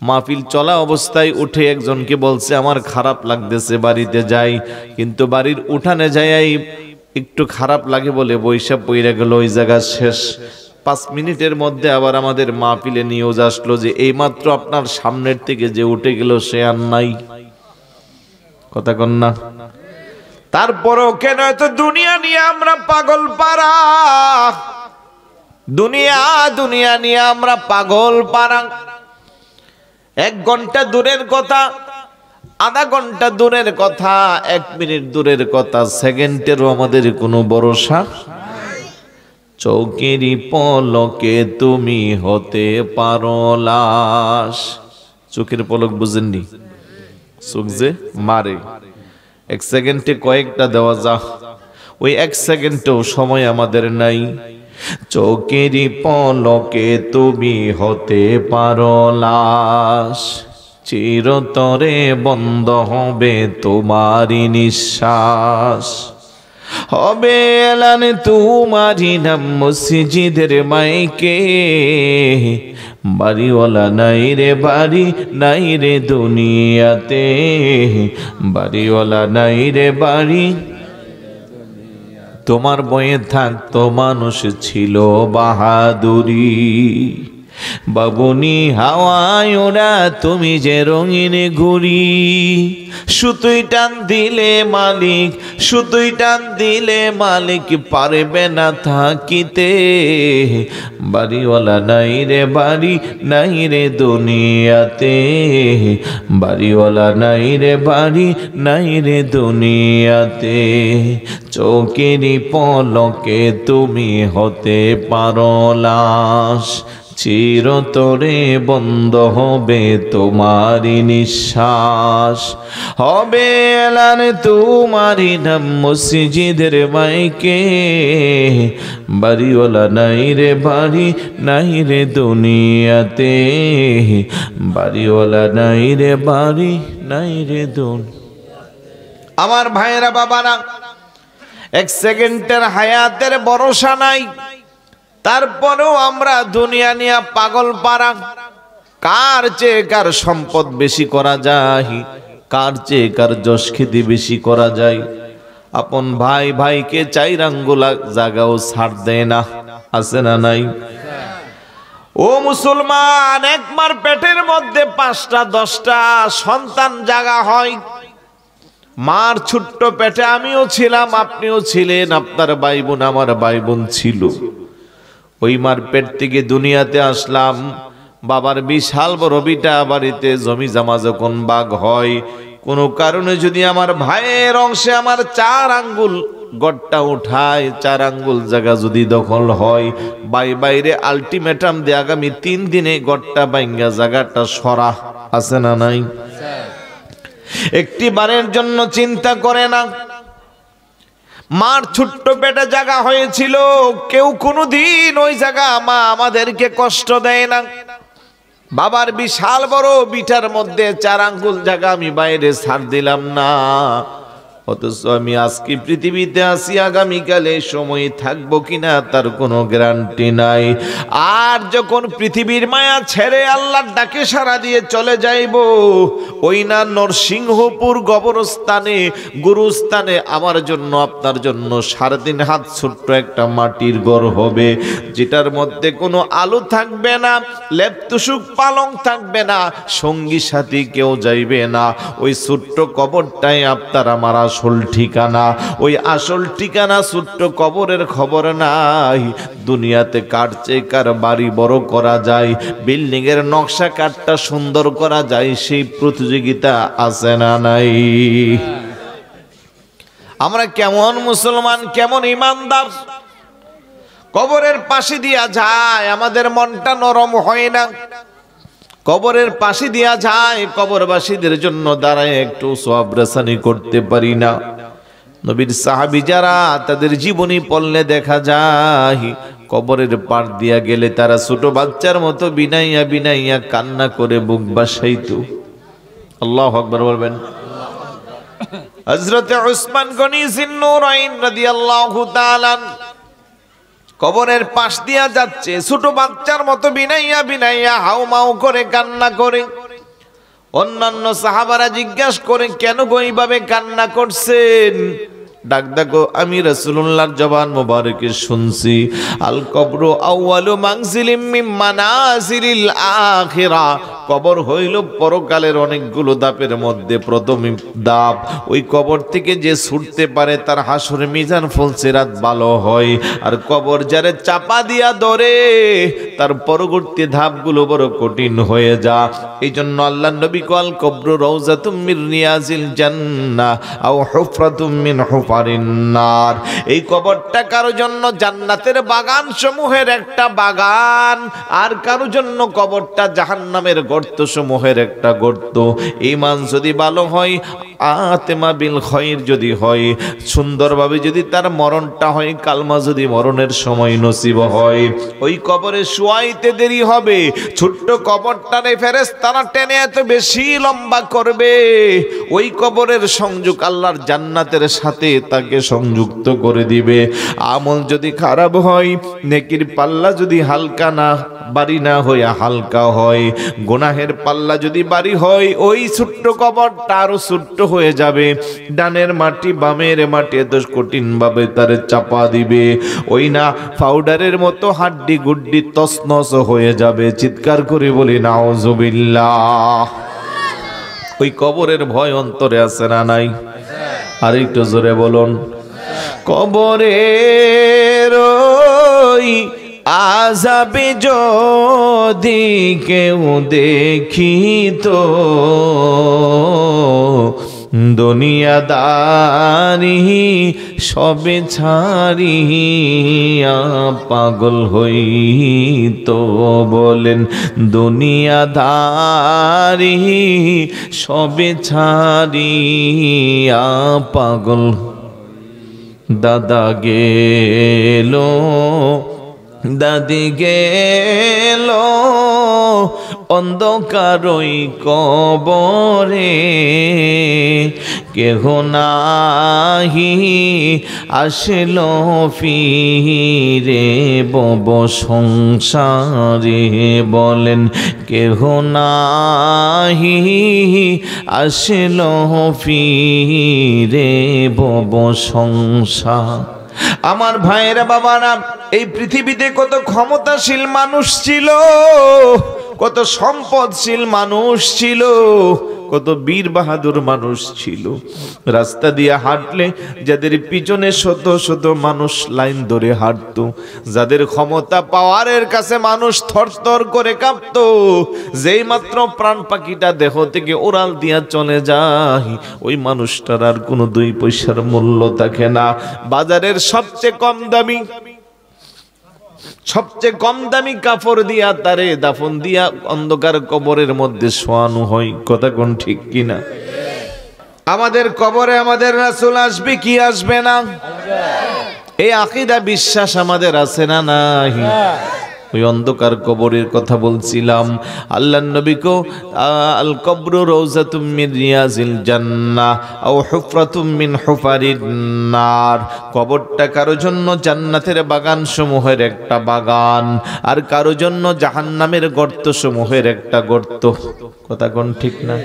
[SPEAKER 1] মাহফিল চলা অবস্থায় উঠে একজনকে বলছে আমার খারাপ লাগতেছে, বাড়িতে যাই। কিন্তু বাড়ির উঠানে যাই একটু খারাপ লাগে বলে বৈশাখ পইরা গেল, ওই জায়গা শেষ। 5 মিনিটের মধ্যে আবার আমাদের মাহফিলে নিউজ আসলো যে এইমাত্র আপনার সামনের থেকে যে উঠে গেল সে আর নাই। কথা কন না? তারপরও কেন এত দুনিয়া নিয়ে আমরা পাগল পারা, দুনিয়া দুনিয়া নিয়ে আমরা পাগল পারা। 1 ঘন্টা দূরের কথা, আধা ঘন্টা দূরের কথা, 1 মিনিট দূরের কথা, সেকেন্ডেরও আমাদের কোনো ভরসা। চৌকেরই পলকে তুমি হতে পারো লাশ। চোখের পলক বুঝেননি? চোখ যে মারে, 1 সেকেন্ডে কয়েকটা দেওয়া যা, ওই 1 সেকেন্ডেও সময় আমাদের নাই। চৌকেরই পলকে তুমি হতে পারো লাশ, চিরতরে বন্ধ হবে তোমারই নিঃশ্বাস। হবে এলান তোমারি নাম মসজিদের মাইকে, বাড়িওয়ালা নাই রে বাড়ি নাই রে দুনিয়াতে, বাড়িওয়ালা নাই রে বাড়ি। তোমার বয়ে থাকতো মানুষ ছিল বাহাদুরি, বাবুনি হাওয়ায় ওরা তুমি যে রঙিন ঘুরি, সুতুই টান দিলে মালিক, সুতুই টান দিলে মালিক পারবে না থাকিতে, বাড়িওয়ালা নাই রে বাড়ি নাই রে দুনিয়াতে, বাড়িওয়ালা নাই রে বাড়ি নাই রে দুনিয়াতে। চোখেরই পলকে তুমি হতে পারো লাশ, চিরতরে বন্ধ হবে তোমারি নিঃশ্বাস, হবে এলান তোমারি নাম মসজিদের মাইকে, বাড়িওয়ালা নাই রে বাড়ি নাই রে দুনিয়াতে, বাড়িওয়ালা নাই রে বাড়ি নাই রে দুনিয়াতে। আমার ভাইয়েরা বাবারা, এক সেকেন্ডের হায়াতের ভরসা নাই, তারপরেও আমরা দুনিয়া নিয়ে পাগল পারা। কার চেয়ে কার সম্পদ বেশি করা যায়, কার চেয়ে কার যশ খ্যাতি বেশি করা যায়। আপন ভাই ভাইকে চাইর আঙ্গুলা জাগাও ছাড় দেয় না, আছে না নাই? ও মুসলমান, একবার পেটের মধ্যে 5টা 10টা সন্তান জাগা হয়। মার ছোট্ট পেটে আমিও ছিলাম, আপনিও ছিলেন, আপনার ভাই বোন আমার ভাই বোন ছিল। ওই মার পেট থেকে দুনিয়াতে আসলাম। বাবার বিশাল বড় বিটা বাড়িতে জমি জমা যখন ভাগ হয়, কোনো কারণে যদি আমার ভাইয়ের অংশে আমার 4 আঙ্গুল গড়টা উঠায়, 4 আঙ্গুল জায়গা যদি দখল হয়, বাইরে আলটিমেটাম দিয়ে আগামী 3 দিনে গড়টা ভাঙ্গা জায়গাটা সরা, আছে না নাই? একটি বারের জন্য চিন্তা করে না। মার ছোট্ট পেটে জায়গা হয়েছিল, কেউ কোনোদিন ওই জায়গা মা আমাদেরকে কষ্ট দেয় না। বাবার বিশাল বড় বিটার মধ্যে 4 আঙ্গুল জায়গা আমি বাইরে ছাড় দিলাম না, অথচ আমি আজকে পৃথিবীতে আসি, আগামীকালে সময় থাকবো কিনা তার কোনো গ্যারান্টি নাই। আর যখন পৃথিবীর মায়া ছেড়ে আল্লাহর ডাকে সাড়া দিয়ে চলে যাইব, ওই না নরসিংহপুর কবরস্থানে গুরুস্থানে আমার জন্য আপনার জন্য 3.5 হাত ছোট্ট একটা মাটির ঘর হবে, যেটার মধ্যে কোনো আলো থাকবে না, লেপতুসুক পালং থাকবে না, সঙ্গী সাথী কেউ যাইবে না। ওই ছোট্ট কবরটাই আপনার আমার আসল ঠিকানা। ওই আসল ঠিকানা ছোট্ট কবরের খবর নাই। দুনিয়াতে কার চেয়ে কার বাড়ি বড় করা যায়, বিল্ডিং এর নকশা কাটটা সুন্দর করা যায়, সেই প্রতিযোগিতা আছে না নাই? আমরা কেমন মুসলমান, কেমন ইমানদার, কবরের পাশে দিয়া যায় আমাদের মনটা নরম হয় না। কবরের পাশে দিয়া যায়, কবরবাসীদের জন্য দাঁড়ায় একটু সওয়াব রেসানি করতে পারি না। নবীর সাহাবী যারা, তাদের জীবনী পড়লে দেখা যায় কবরের পার দিয়া গেলে তারা ছোট বাচ্চার মতো বিনাইয়া বিনাইয়া কান্না করে বুক বাসাইতো। আল্লাহু আকবার বলবেন। হযরত উসমান গনি জিন্নুরাইন রাদিয়াল্লাহু তাআলা কবরের পাশ দিয়া যাচ্ছে, ছোট বাচ্চার মতো বিনাইয়া বিনাইয়া হাউমাউ করে কান্না করে। অন্যান্য সাহাবারা জিজ্ঞাসা করে, কেন গো এইভাবে কান্না করছেন? ডাক দেখো, আমি রাসূলুল্লাহর জবান মোবারকে শুনছি, আল কবরু আউয়ালু মানজিলিম মিন মানাজিলিল আখিরা, কবর হইল পরকালের অনেকগুলো ধাপের মধ্যে প্রথম ধাপ। ওই কবর থেকে যে ছুটতে পারে তার হাসরে মিজান ফুলসিরাত ভালো হয়, আর কবর যারে চাপা দিয়া ধরে তার পরবর্তী ধাপগুলো বড় কঠিন হয়ে যা। এই জন্য আল্লাহর নবী কল কবরু রাউযাতুম মির রিয়াজিল জান্নাহ আও হুফরাতুম মিন হুফারিন নার। এই কবরটা কারো জন্য জান্নাতের বাগান সমূহের একটা বাগান, আর কারো জন্য কবরটা জাহান্নামের গর্ত সমূহের একটা গর্ত। ঈমান যদি ভালো হয়, আতেমা বিল খৈর যদি হয়, সুন্দরভাবে যদি তার মরণটা হয়, কালমা যদি মরণের সময় নসিব হয়, ওই কবরে শুয়াইতে দেরি হবে। ছোট্ট কবরটারে ফেরেশতারা টেনে এত বেশি লম্বা করবে, ওই কবরের সংযোগ আল্লাহর জান্নাতের সাথে তাকে সংযুক্ত করে দিবে। আমল যদি খারাপ হয়, নেকির পাল্লা যদি হালকা না বাড়ি না হইয়া হালকা হয়, গুনাহের পাল্লা যদি বাড়ি হয়, ওই ছোট্ট কবরটা আরো ছোট্ট হয়ে যাবে। ডানের মাটি বামের মাটি এত কঠিন ভাবে তারে চাপা দিবে, ওই না পাউডারের মতো হাড্ডি গুড্ডি তছনছ হয়ে যাবে। চিৎকার করে বলি নাউজুবিল্লাহ। ওই কবরের ভয় অন্তরে আছে না নাই? আর একটু জোরে বলুন। কবরের ওই আযাবে যদি কেউ দেখিত, দুনিয়াদারি সবে ছাড়িয়া পাগল হইত। বলেন দুনিয়াদারি সবে ছাড়িয়া পাগল। দাদা গেল দাদি গেল অন্ধকারই কবরে, কেহ নাহি আসল ফিরে বব সংসারে। বলেন কেহ নাহি আসল ফিরে বব সংসার। আমার ভাইয়েরা বাবারা, এই পৃথিবীতে কত ক্ষমতাশীল মানুষ ছিল, কত সম্পদশীল মানুষ ছিল, কত বীর বাহাদুর মানুষ ছিল। রাস্তা দিয়ে হাঁটলে যাদের পিছনে শত শত মানুষ লাইন ধরে হাঁটতো, যাদের ক্ষমতা পাওয়ারের কাছে মানুষ থরথর করে কাঁপতো, যেই মাত্র প্রাণ পাখিটা দেহ থেকে ওড়াল দিয়া চলে যায়, ওই মানুষটার আর কোনো 2 পয়সার মূল্য থাকে না। বাজারের সবচেয়ে কম দামি কাপড় দিয়া তারে দাফন দিয়া অন্ধকার কবরের মধ্যে শোয়ানো হয়। কথা কোন ঠিক কিনা? আমাদের কবরে আমাদের রাসূল আসবে কি আসবে না? এই আকীদা বিশ্বাস আমাদের আছে না নাই? ওই অন্ধকার কবরের কথা বলছিলাম। আল্লাহর নবী কো আল কবরু রাউযাতুম মিন রিয়াজিল জান্নাহ আও হুফরাতুম মিন হুফারিন নার। কবরটা কারো জন্য জান্নাতের বাগান সমূহের একটা বাগান, আর কারো জন্য জাহান্নামের গর্ত সমূহের একটা গর্ত। কথা কোন ঠিক না?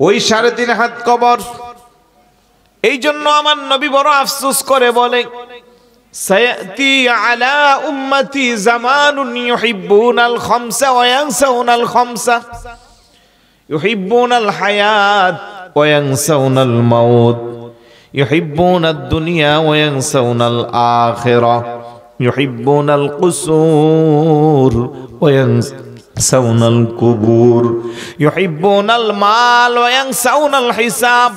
[SPEAKER 1] ওই 3.5 হাত কবর। এই জন্য আমার নবী বড় আফসোস করে বলে, সায়াতি আলা উম্মতি জামানুন ইউহিব্বুনাল খামসা ওয়া ইয়ানসাউনাল খামসা, ইউহিব্বুনাল হায়াত ওয়া ইয়ানসাউনাল মাউত, ইউহিব্বুনাদ দুনিয়া ওয়া ইয়ানসাউনাল আখিরাহ, ইউহিব্বুনাল কুসুর ওয়া ইয়ানসাউনাল কুবুর, ইউহিব্বুনাল মাল ওয়া ইয়ানসাউনাল হিসাব,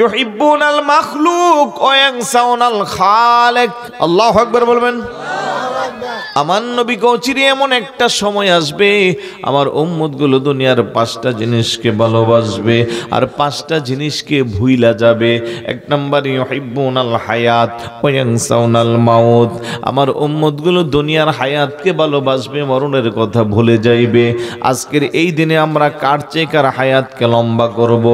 [SPEAKER 1] ইউহিব্বুনাল মাখলুক ওয়া ইয়ানসাউনাল খালিক। আল্লাহু আকবার বলবেন। আমার নবী কৌচিরি এমন একটা সময় আসবে, আমার উম্মতগুলো দুনিয়ার 5টা জিনিসকে ভালোবাসবে আর 5টা জিনিসকে ভুইলা যাবে। 1 নম্বর ইউহিব্বুনাল হায়াত ওয়া ইয়ানসাউনাল মাউত। আমার উম্মতগুলো দুনিয়ার হায়াতকে ভালোবাসবে, মরণের কথা ভুলে যাইবে। আজকের এই দিনে আমরা কার চেয়ে কার হায়াতকে লম্বা করব।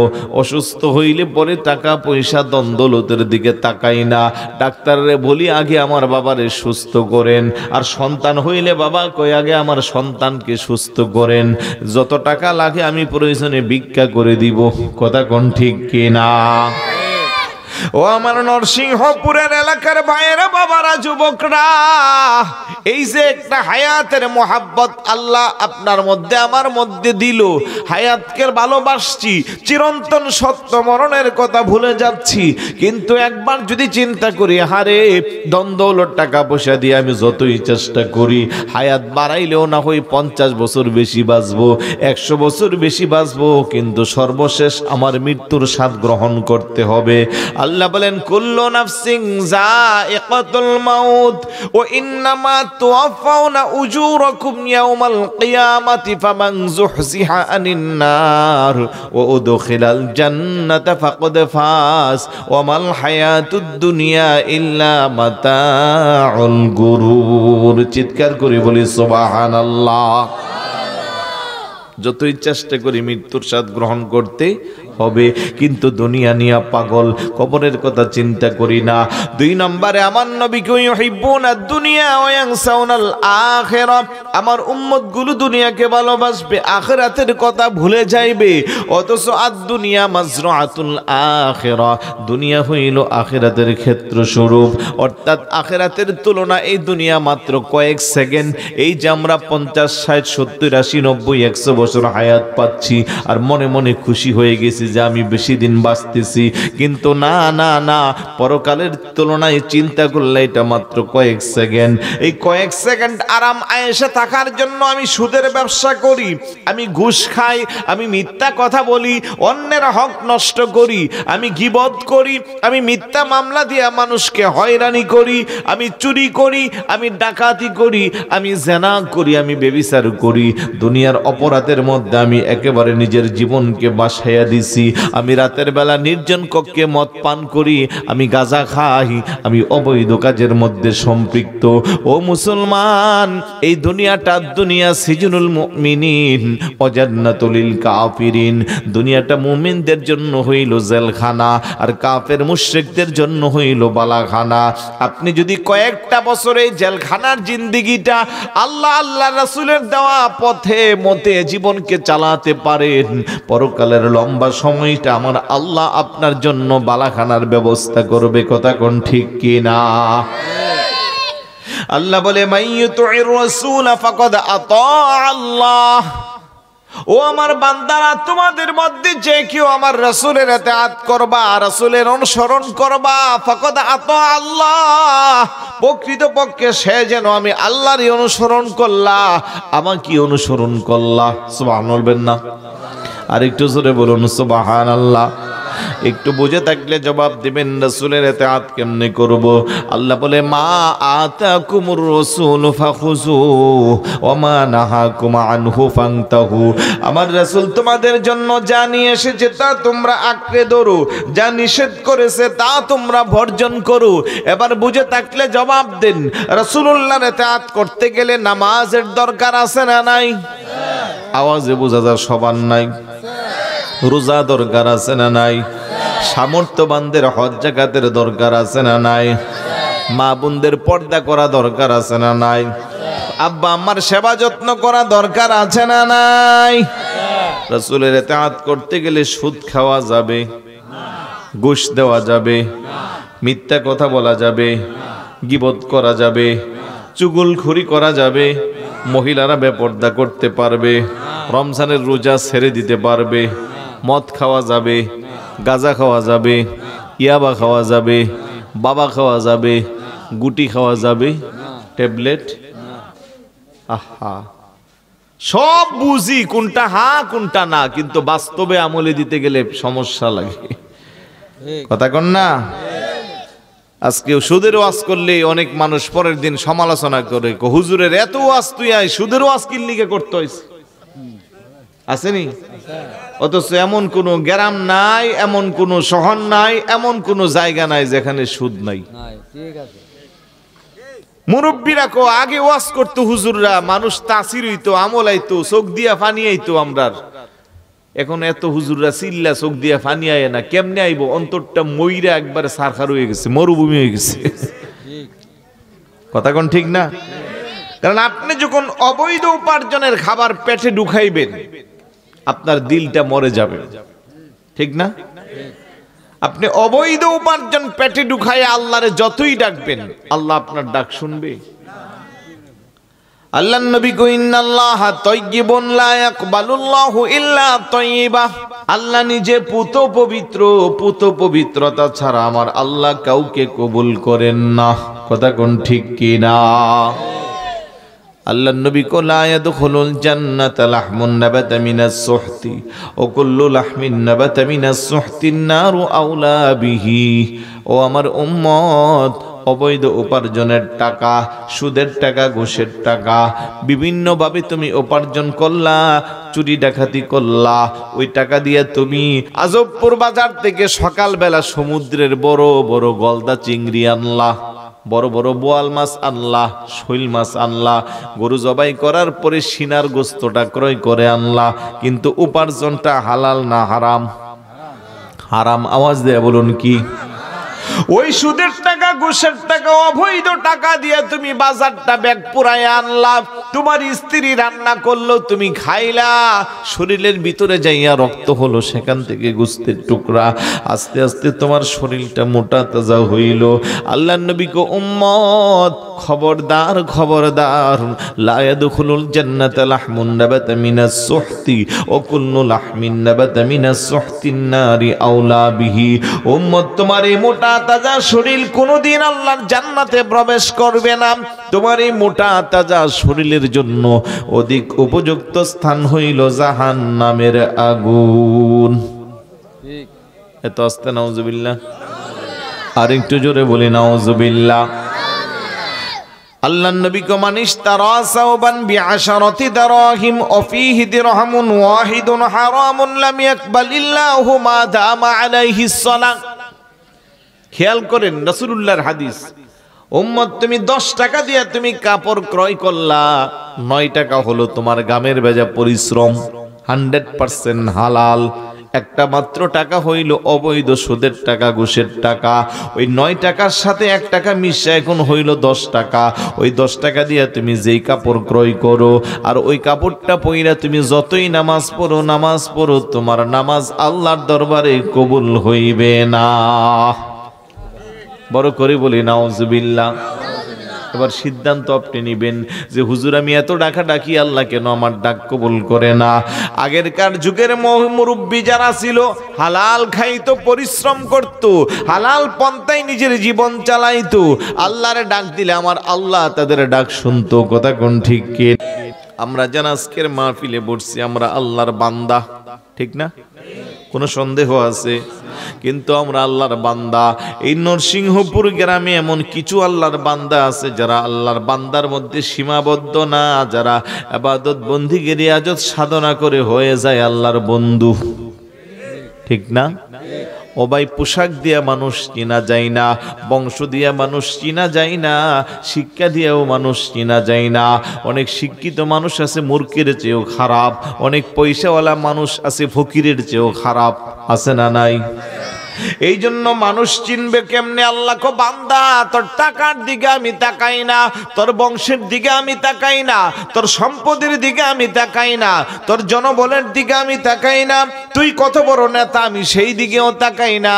[SPEAKER 1] অসুস্থ হইলে পরে টাকা পয়সা দ্বন্দ্বলতের দিকে তাকাই না, ডাক্তাররে বলি আগে আমার বাবারে সুস্থ করেন, আর সন্তান হইলে বাবা কই আগে আমার সন্তানকে সুস্থ করেন, যত টাকা লাগে আমি প্রয়োজনে ভিক্ষা করে দিব। কথা কোন ঠিক কিনা? ও আমার নরসিংহপুরের এলাকার ভাইয়েরা বাবারা যুবকরা, এই যে একটা হায়াতের মোহাব্বত আল্লাহ আপনার মধ্যে আমার মধ্যে দিল, হায়াতকে ভালোবাসছি, চিরন্তন সত্য মরণের কথা ভুলে যাচ্ছি, কিন্তু একবার যদি চিন্তা করি হারে দ্বন্দ্বলর টাকা পয়সা দিয়ে আমি যতই চেষ্টা করি হায়াত বাড়াইলেও না হয় 50 বছর বেশি বাঁচবো, 100 বছর বেশি বাঁচবো, কিন্তু সর্বশেষ আমার মৃত্যুর স্বাদ গ্রহণ করতে হবে। আল্লাহ বলেন কুল্লু নাফসিন যায়িকাতুল মাউত ওয়া ইন্নামা তুওয়াফাউনা উজুরাকুম ইয়াওমাল কিয়ামাতি ফামান যুহজিহা আনিন নার ওয়া উদখিলাল জান্নাতা ফাকাদ ফাজ ওয়া মাল হায়াতুদ দুনিয়া ইল্লা মাতাউল গুরুর। চিৎকার করে বলি সুবহানাল্লাহ। যতই চেষ্টা করি মৃত্যুর স্বাদ গ্রহণ করতে হবে, কিন্তু দুনিয়া নিয়ে পাগল, কবরের কথা চিন্তা করি না। 2 নম্বরে আমার নবীকে ইউহিব্বুনা দুনিয়া ওয়া ইয়ানসাউনাল আখিরা, আমার উম্মতগুলো দুনিয়াকে ভালোবাসবে, আখিরাতের কথা ভুলে যাইবে। অথচ দুনিয়া মাজরাতুল আখিরা, দুনিয়া হইল আখিরাতের ক্ষেত্র স্বরূপ, অর্থাৎ আখিরাতের তুলনা এই দুনিয়া মাত্র কয়েক সেকেন্ড। এই যে আমরা 50, 60, 70, 80, 90, 100 বছর হায়াত পাচ্ছি আর মনে মনে খুশি হয়ে গেছি যে আমি বেশি দিন বাঁচতেছি, কিন্তু না না না, পরকালের তুলনায় চিন্তা করলে এটা মাত্র কয়েক সেকেন্ড। এই কয়েক সেকেন্ড আরাম আয়েশে থাকার জন্য আমি সুদের ব্যবসা করি, আমি ঘুষ খাই, আমি মিথ্যা কথা বলি, অন্যের হক নষ্ট করি, আমি গীবত করি, আমি মিথ্যা মামলা দিয়ে মানুষকে হয়রানি করি, আমি চুরি করি, আমি ডাকাতি করি, আমি জেনা করি, আমি ব্যভিচার করি। দুনিয়ার অপরাধের মধ্যে আমি একেবারে নিজের জীবনকে বাসাইয়া দিছি। আমি রাতের বেলা নির্জন কক্ষে মদ পান করি, আমি গাঁজা খাই, আমি অবৈধ কাজের মধ্যে সম্পৃক্ত। ও মুসলমান, এই দুনিয়াটা দুনিয়া সিজনুল মুমিনিন ওয়া জান্নাতুল কাফিরিন, দুনিয়াটা মুমিনদের জন্য হইল জেলখানা আর কাফের মুশরিকদের জন্য হইল বালাখানা। আপনি যদি কয়েকটা বছরে জেলখানার জিন্দেগিটা আল্লাহ আল্লাহ রাসূলের দেওয়া পথে মতে জীবনকে চালাতে পারেন, পরকালের লম্বা সময়টা আমার আল্লাহ আপনার জন্য বালাখানার ব্যবস্থা করবে। কথা কোন ঠিক কি না? আল্লাহ বলে মাইয়ুতির রাসূল ফাকাদ আতা আল্লাহ, ও আমার বান্দারা, তোমাদের মধ্যে যে কেউ আমার রাসূলের ইতাআত করবা, রাসূলের অনুসরণ করবা, ফাকাদ আতা আল্লাহ, প্রকৃতপক্ষে সে যেন আমি আল্লাহরই অনুসরণ করলা, আমাকে অনুসরণ করলা। সুবহানাল্লাহ বলবেন না? আরেকটু জোরে বলুন সুবহানাল্লাহ। একটু বুঝে থাকলে জবাব দিবেন রাসূলের ইতাআত কেমনে করব। আল্লাহ বলে মা আতাকুমুর রাসূল ফাখুযু ওয়া মা নাহাকুম আনহু ফান্তাহু, আমার রাসূল তোমাদের জন্য যা নিয়ে এসেছে তা তোমরা আঁকড়ে ধরো, যা নিষেধ করেছে তা তোমরা বর্জন করো। এবার বুঝে থাকলে জবাব দেন, রাসূলুল্লাহর ইতাআত করতে গেলে নামাজের দরকার আছে না নাই? আওয়াজে বোঝা যায় সবার নাই। রোজা দরকার আছে না নাই? সামর্থ্যবানদের হজ যাকাতের দরকার আছে না নাই? মা বোনদের পর্দা করা দরকার আছে না নাই? আব্বা আম্মার সেবা যত্ন করা দরকার আছে না নাই? রাসূলের ইতাআত করতে গেলে সুদ খাওয়া যাবে, ঘুষ দেওয়া যাবে, মিথ্যা কথা বলা যাবে, গীবত করা যাবে, চুগলখড়ি করা যাবে, মহিলারা বেপর্দা করতে পারবে, রমজানের রোজা ছেড়ে দিতে পারবে, মদ খাওয়া যাবে, গাঁজা খাওয়া যাবে, ইয়াবা খাওয়া যাবে, বাবা খাওয়া যাবে, গুটি খাওয়া যাবে, ট্যাবলেট, আহা সব বুঝি কোনটা হ্যাঁ কোনটা না, কিন্তু বাস্তবে আমলে দিতে গেলে সমস্যা লাগে। কথা কন না? আজকে সুদের ওয়াজ করলে অনেক মানুষ পরের দিন সমালোচনা করে, হুজুরের এত ওয়াজ তুই আয় সুদের ওয়াজ কিল্লিকে করতে হয়েছে, আসেনি? অথচ এমন কোন গ্রাম নাই, এমন কোন শহর নাই, এমন কোন জায়গা নাই যেখানে সুদ নাই। মুরব্বীরা কো আগে ওয়াজ করতো হুজুররা, মানুষ তাসির হইতো, আমল আইতো, চোখ দিয়া পানি আইতো আমরার। এখন এত হুজুররা চিল্লা চোখ দিয়া পানি আয় না, কেমনে আইব? অন্তরটা মইরা একবারে সারখার হয়ে গেছে, মরুভূমি হয়ে গেছে। কথা কোন ঠিক না? কারণ আপনি যখন অবৈধ উপার্জনের খাবার পেটে ঢুকাইবেন, আপনার দিলটা মরে যাবে, ঠিক না? আপনি অবৈধ উপার্জন পেটে ঢুকাইয়া আল্লাহরে যতই ডাকবেন, আল্লাহ আপনার ডাক শুনবে? আল্লাহর নবী কো ইন্নাল্লাহা তাইয়্যিবুন লা ইয়াকবালুল্লাহু ইল্লা তাইয়্যিবা, আল্লাহ নিজে পুত পবিত্র, পুত পবিত্রতা ছাড়া আমার আল্লাহ কাউকে কবুল করেন না। কথা কোন ঠিক কি না? আল্লাহর নবী কো লা ইয়াদখুলুল জান্নাতা লাহমুন নাবাতা মিনাস সুহতি ও কুল্লু লাহমিন নাবাতা মিনাস সুহতিন নারু আউলা বিহি। ও আমার উম্মত, অবৈধ উপার্জনের টাকা, সুদের টাকা, ঘুষের টাকা বিভিন্নভাবে তুমি উপার্জন করলা, চুরি ডাকাতি করলা, ওই টাকা দিয়ে তুমি আজবপুর বাজার থেকে সকালবেলা সমুদ্রের বড় বড় গলদা চিংড়ি আনলা, বড় বড় বোয়াল মাছ আনলা, শৈল মাছ আনলা, গরু জবাই করার পরে সিনার গোস্তটা ক্রয় করে আনলা, কিন্তু উপার্জনটা হালাল না হারাম? হারাম। আওয়াজ দেয়া বলুন কি? ওই সুদের টাকা, ঘুষের টাকা, অবৈধ টাকা দিয়ে তুমি বাজারটা ব্যাগ পুরায় আনলা, তোমার স্ত্রী রান্না করলো, তুমি খাইলা, শরীরের ভিতরে যাইয়া রক্ত হলো, সেখান থেকে গোশতের টুকরা, আস্তে আস্তে তোমার শরীরটা মোটা তাজা হইল। আল্লাহর নবী কো উম্মত, খবরদার খবরদার, লা ইয়াদখুলুল জান্নাতা লাহমুন নাবাতা মিনাস সুহতি ও কুল্লু লাহমিন নাবাতা মিনাস সুহতিন নারি আউলা বিহি। উম্মত, তোমার এই মোটা তাজা শরীর কোনোদিন আল্লাহর জান্নাতে প্রবেশ করবে না। তোমার এই মোটা তাজা শরীরের জন্য অধিক উপযুক্ত স্থান হইল জাহান্নামের আগুন। এত আস্তে নাউজুবিল্লাহ, আর একটু জোরে বলি নাউজুবিল্লাহ। আল্লাহর নবী কো মান ইশতারা সাওবান বিআশারাতি দারাহিম ও ফীহি দিরহামুন ওয়াহিদুন হারামুন লাম ইয়াকবালিল্লাহু মা দামা আলাইহিস সালাহ। খেয়াল করেন রাসূলুল্লাহর হাদিস, উম্মত, তুমি 10 টাকা দিয়ে তুমি কাপড় ক্রয় করলা, 9 টাকা হলো তোমার গামের ভেজা পরিশ্রম, 100% হালাল। একটা মাত্র টাকা হইল অবৈধ সুদের টাকা, ঘুষের টাকা। ওই 9 টাকার সাথে 1 টাকা মিশা এখন হইল 10 টাকা। ওই 10 টাকা দিয়ে তুমি যেই কাপড় ক্রয় করো, আর ওই কাপড়টা পইরা তুমি যতই নামাজ পড়ো, তোমার নামাজ আল্লাহর দরবারে কবুল হইবে না। বড় করে বলি নাউজুবিল্লাহ। এবার সিদ্ধান্ত আপনি নিবেন যে হুজুর, আমি এত ডাকা ডাকি, আল্লাহ কেন আমার ডাক কবুল করে না? আগেরকার যুগের মুরব্বী যারা ছিল, হালাল খাইতো, পরিশ্রম করত, হালাল পন্থায় নিজের জীবন চালাইতো, আল্লাহরে ডাক দিলে আমার আল্লাহ তাদের ডাক শুনতো। কথা কোন ঠিক কি? আমরা যেন আজকের মাহফিলে বসছি, আমরা আল্লাহর বান্দা, ঠিক না? কোনো সন্দেহ আছে? কিন্তু আমরা আল্লাহর বান্দা। এই নরসিংহপুর গ্রামে এমন কিছু আল্লাহর বান্দা আছে যারা আল্লাহর বান্দার মধ্যে সীমাবদ্ধ না, যারা ইবাদত বন্দেগীর রিয়াজত সাধনা করে হয়ে যায় আল্লাহর বন্ধু, ঠিক না? ও ভাই, পোশাক দিয়া মানুষ চিনা যায় না, বংশ দিয়া মানুষ চিনা যায় না, শিক্ষা দিয়েও মানুষ চিনা যায় না। অনেক শিক্ষিত মানুষ আছে মূর্খের চেয়েও খারাপ, অনেক পয়সাওয়ালা মানুষ আছে ফকিরের চেয়েও খারাপ, আছে না নাই? এই জন্য মানুষ চিনবে কেমনে? আল্লাহ কো বান্দা, তোর টাকার দিকে আমি তাকাই না, তোর বংশের দিকে আমি তাকাই না, তোর সম্পদের দিকে আমি তাকাই না, তোর জনবলের দিকে আমি তাকাই না, তুই কত বড় নেতা আমি সেই দিকেও তাকাই না।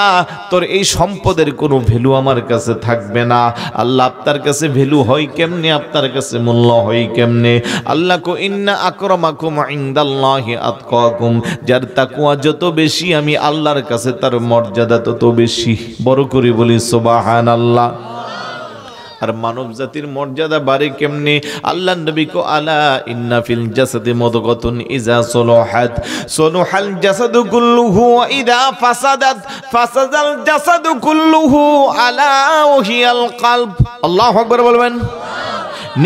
[SPEAKER 1] তোর এই সম্পদের কোনো ভ্যালু আমার কাছে থাকবে না। আল্লাহ আপনার কাছে ভ্যালু হয় কেমনে? আপনার কাছে মূল্য হয় কেমনে? আল্লাহ কো ইন্না আকরামাকুম ইনদাল্লাহি আতকাকুম, যার তাকওয়া যত বেশি আমি আল্লাহর কাছে তার মর্যাদা তত বেশি। বড় করে বলি সুবহানাল্লাহ। আর মানব জাতির মর্যাদা বাড়ে কেমনে? আল্লাহর নবী কো আলা ইন্না ফিল জাসাদি মুদগাতুন ইজা সলাহাত সলাহাল জাসাদু কুল্লুহু ওয়া ইদা ফাসাদাত ফাসাদাল জাসাদু কুল্লুহু আলা ওয়াহিয়াল কলব। আল্লাহু আকবার বলবেন।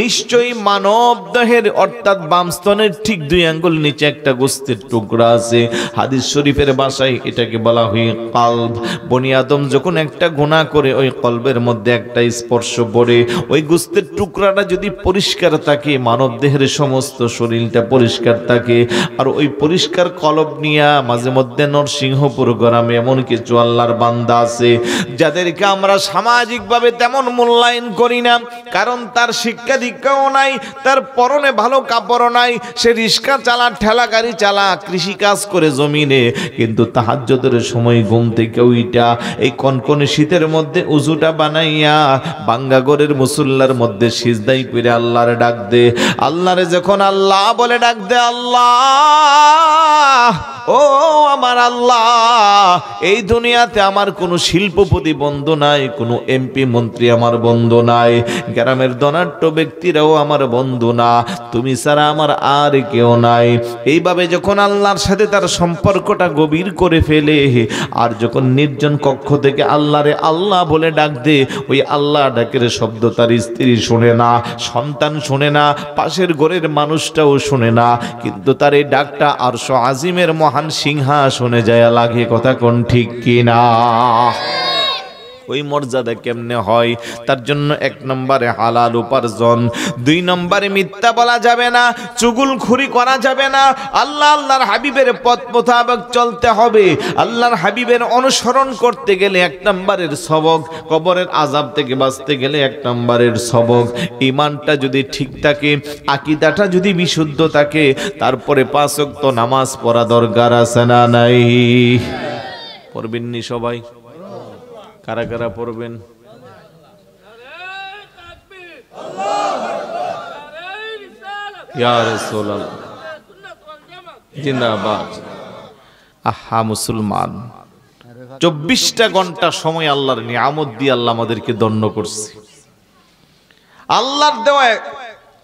[SPEAKER 1] নিশ্চয়ই মানব দেহের অর্থাৎ বাম স্তনের ঠিক 2 আঙ্গুল নিচে একটা গোস্তের টুকরা আছে। হাদিস শরীফের ভাষায় এটাকে বলা হয় কলব। বনি আদম যখন একটা গুনাহ করে ওই কলবের মধ্যে একটা স্পর্শ পড়ে, ওই গোস্তের টুকরাটা যদি পরিষ্কার থাকে, মানব দেহের সমস্ত শরীরটা পরিষ্কার থাকে। আর ওই পরিষ্কার কলব নিয়া মাঝে মধ্যে নরসিংহপুর গ্রামে এমন কিছু আল্লাহর বান্দা আছে যাদেরকে আমরা সামাজিকভাবে তেমন মূল্যায়ন করি না, কারণ তার শিক্ষা দীক্ষাও নাই, তার পরনে ভালো কাপড়ও নাই, সে রিক্সা চালা, ঠেলা গাড়ি চালা, কৃষি কাজ করে জমিনে, কিন্তু তাহাজ্জুদের সময় ঘুম থেকে উইটা এই কনকনে শীতের মধ্যে উজুটা বানাইয়া বাঙ্গাগরের মুসল্লার মধ্যে সিজদাই করে আল্লাহরে ডাক দে। আল্লাহরে যখন আল্লাহ বলে ডাক দে, আল্লাহ, ও আমার আল্লাহ, এই দুনিয়াতে আমার কোনো শিল্পপতি বন্ধু নাই, কোনো এমপি মন্ত্রী আমার বন্ধু নাই, গ্রামের ধনাঢ্য ব্যক্তি ব্যক্তিরাও আমার বন্ধু না, তুমি ছাড়া আমার আর কেউ নাই। এইভাবে যখন আল্লাহর সাথে তার সম্পর্কটা গভীর করে ফেলে, আর যখন নির্জন কক্ষ থেকে আল্লাহরে আল্লাহ বলে ডাক দে, ওই আল্লাহ ডাকের শব্দ তার স্ত্রী শোনে না, সন্তান শোনে না, পাশের ঘরের মানুষটাও শোনে না, কিন্তু তার এই ডাকটা আরশ আজিমের মহান সিংহাসনে যায় লাগে। কথা কোন ঠিক কিনা? ওই মর্যাদা কেমনে হয়? তার জন্য 1 নম্বরে হালাল উপার্জন, 2 নম্বরে মিথ্যা বলা যাবে না, চুগলখুরি করা যাবে না, আল্লাহর হাবিবের পথ মোতাবেক চলতে হবে। আল্লাহর হাবিবের অনুসরণ করতে গেলে 1 নম্বরের সবক, কবরের আযাব থেকে বাঁচতে গেলে 1 নম্বরের সবক, ঈমানটা যদি ঠিক থাকে, আকীদাটা যদি বিশুদ্ধ থাকে, তারপরে 5 ওয়াক্ত নামাজ পড়া দরকার আছে না নাই? পড়বেননি সবাই? কারা কারা পড়বেন? ইয়া রাসূলুল্লাহ জিন্দাবাদ। আহা মুসলমান, 24টা ঘন্টা সময় আল্লাহর নিয়ামত দিয়ে আল্লাহ আমাদেরকে ধন্য করছে। আল্লাহর দেওয়া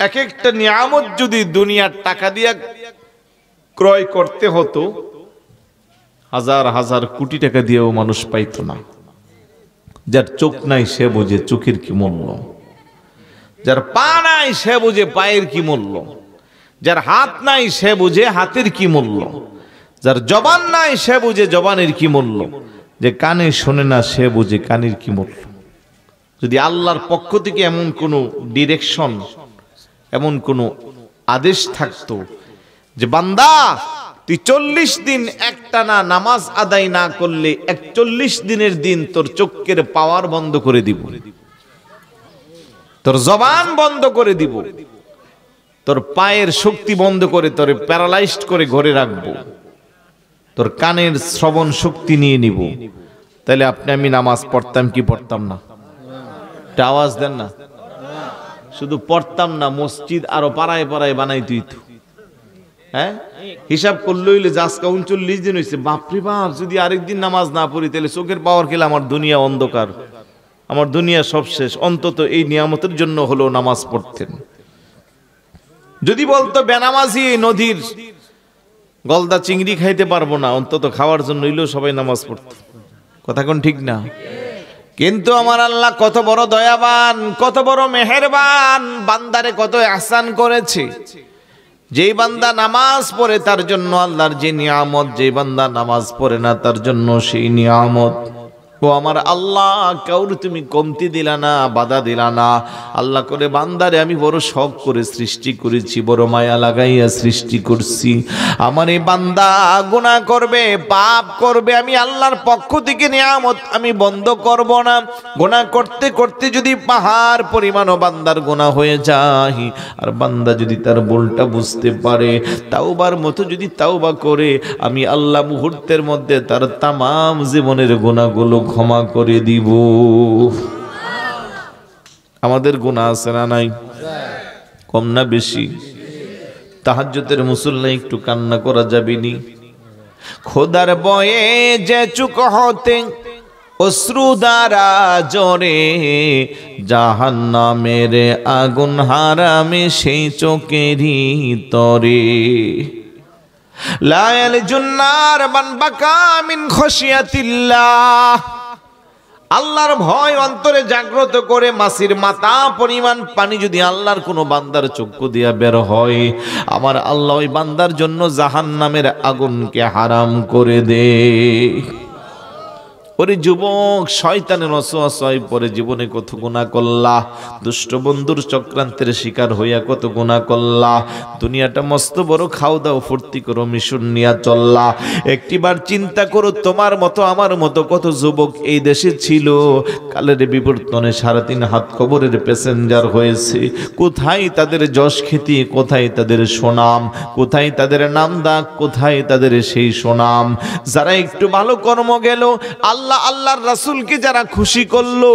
[SPEAKER 1] এক একটা নিয়ামত যদি দুনিয়ার টাকা দিয়ে ক্রয় করতে হতো, হাজার হাজার কোটি টাকা দিয়েও মানুষ পাইতো না। যার চোখ নাই সে বোঝে চোখের কি মূল্য, যার পা নাই সে বোঝে পায়ের কি মূল্য, যার হাত নাই সে বোঝে হাতের কি মূল্য, যার জবান নাই সে বোঝে জবানের কি মূল্য, যে কানে শোনে না সে বোঝে কানের কি মূল্য। যদি আল্লাহর পক্ষ থেকে এমন কোনো ডিরেকশন, এমন কোনো আদেশ থাকতো যে বান্দা তুই 40 দিন একটানা নামাজ আদায় না করলে 41 দিনের দিন তোর চোখের পাওয়ার বন্ধ করে দিব, তোর জবান বন্ধ করে দিব, তোর পায়ের শক্তি বন্ধ করে তোরে প্যারালাইজড করে ঘরে রাখবো, তোর কানের শ্রবণ শক্তি নিয়ে নিব, তাহলে আপনি আমি নামাজ পড়তাম কি পড়তাম না? আওয়াজ দেন না। শুধু পড়তাম না, মসজিদ আরো পাড়ায় পাড়ায় বানাইতেই তো। হ্যাঁ, হিসাব করলে হইলে আজকে 39 দিন হয়েছে। বাপরে বাপ, যদি আরেকদিন নামাজ না পড়ি তাহলে চোখের পাওয়ার খেলে আমার দুনিয়া অন্ধকার, আমার দুনিয়া সব শেষ। অন্তত এই নিয়ামতের জন্য হলো নামাজ পড়তেন। যদি বলতো বেনামাজি নদীর গলদা চিংড়ি খাইতে পারবো না, অন্তত খাওয়ার জন্য হইলেও সবাই নামাজ পড়ত। কথা কোন ঠিক না? কিন্তু আমার আল্লাহ কত বড় দয়াবান, কত বড় মেহেরবান, বান্দারে কত ইহসান করেছে। যেই বান্দা নামাজ পড়ে তার জন্য আল্লাহর যে নিয়ামত, যেই বান্দা নামাজ পড়ে না তার জন্য সেই নিয়ামত। ও আমার আল্লাহ, কাউর তুমি কমতি দিলা না, বাধা দিলা না। আল্লাহ করে বান্দারে আমি বড় শখ করে সৃষ্টি করেছি, বড় মায়া লাগাইয়া সৃষ্টি করছি। আমার এই বান্দা গুনাহ করবে, পাপ করবে, আমি আল্লাহর পক্ষ থেকে নিয়ামত আমি বন্ধ করব না। গুনাহ করতে করতে যদি পাহাড় পরিমাণও বান্দার গুনাহ হয়ে যায়, আর বান্দা যদি তার ভুলটা বুঝতে পারে, তাওবার মতো যদি তাওবা করে, আমি আল্লাহ মুহূর্তের মধ্যে তার তামাম জীবনের গুনাহগুলো ক্ষমা করে দিব। আমাদের গুনাহ আছে না নাই? কম না বেশি? তাহাজ্জুদের মুসল্লি একটু কান্না করা যাবেনি? খোদার বয়ে যে চুক হতে অশ্রু দ্বারা জরে, জাহান্নামের আগুন হারামে সেই চোখেরই তরে। লা ইয়ালজুন্নার মান বাকা মিন খশিয়াতিল্লাহ। আল্লাহর ভয় অন্তরে জাগ্রত করে মাছির মাথা পরিমাণ পানি যদি আল্লাহর কোনো বান্দার চক্ষু দিয়া বের হয়, আমার আল্লাহ ওই বান্দার জন্য জাহান্নামের আগুনকে হারাম করে দে। ওরে যুবক, শয়তানের ওয়াসওয়াসায় পরে জীবনে কত গুনাহ করলা, দুষ্ট বন্ধুর চক্রান্তের শিকার হইয়া কত গুনাহ করলা, দুনিয়াটা মস্ত বড় খাও দাও ফুর্তি করো মিশন নিয়া চললা। একটিবার চিন্তা করো, তোমার মতো আমার মতো কত যুবক এই দেশে ছিল, কালের বিবর্তনে 3.5 হাত কবরের প্যাসেঞ্জার হয়েছে। কোথায় তাদের যশ খ্যাতি, কোথায় তাদের সুনাম, কোথায় তাদের নামডাক, কোথায় তাদের সেই সুনাম? যারা একটু ভালো কর্ম গেল, আল্লাহর রাসূলকে যারা খুশি করলো,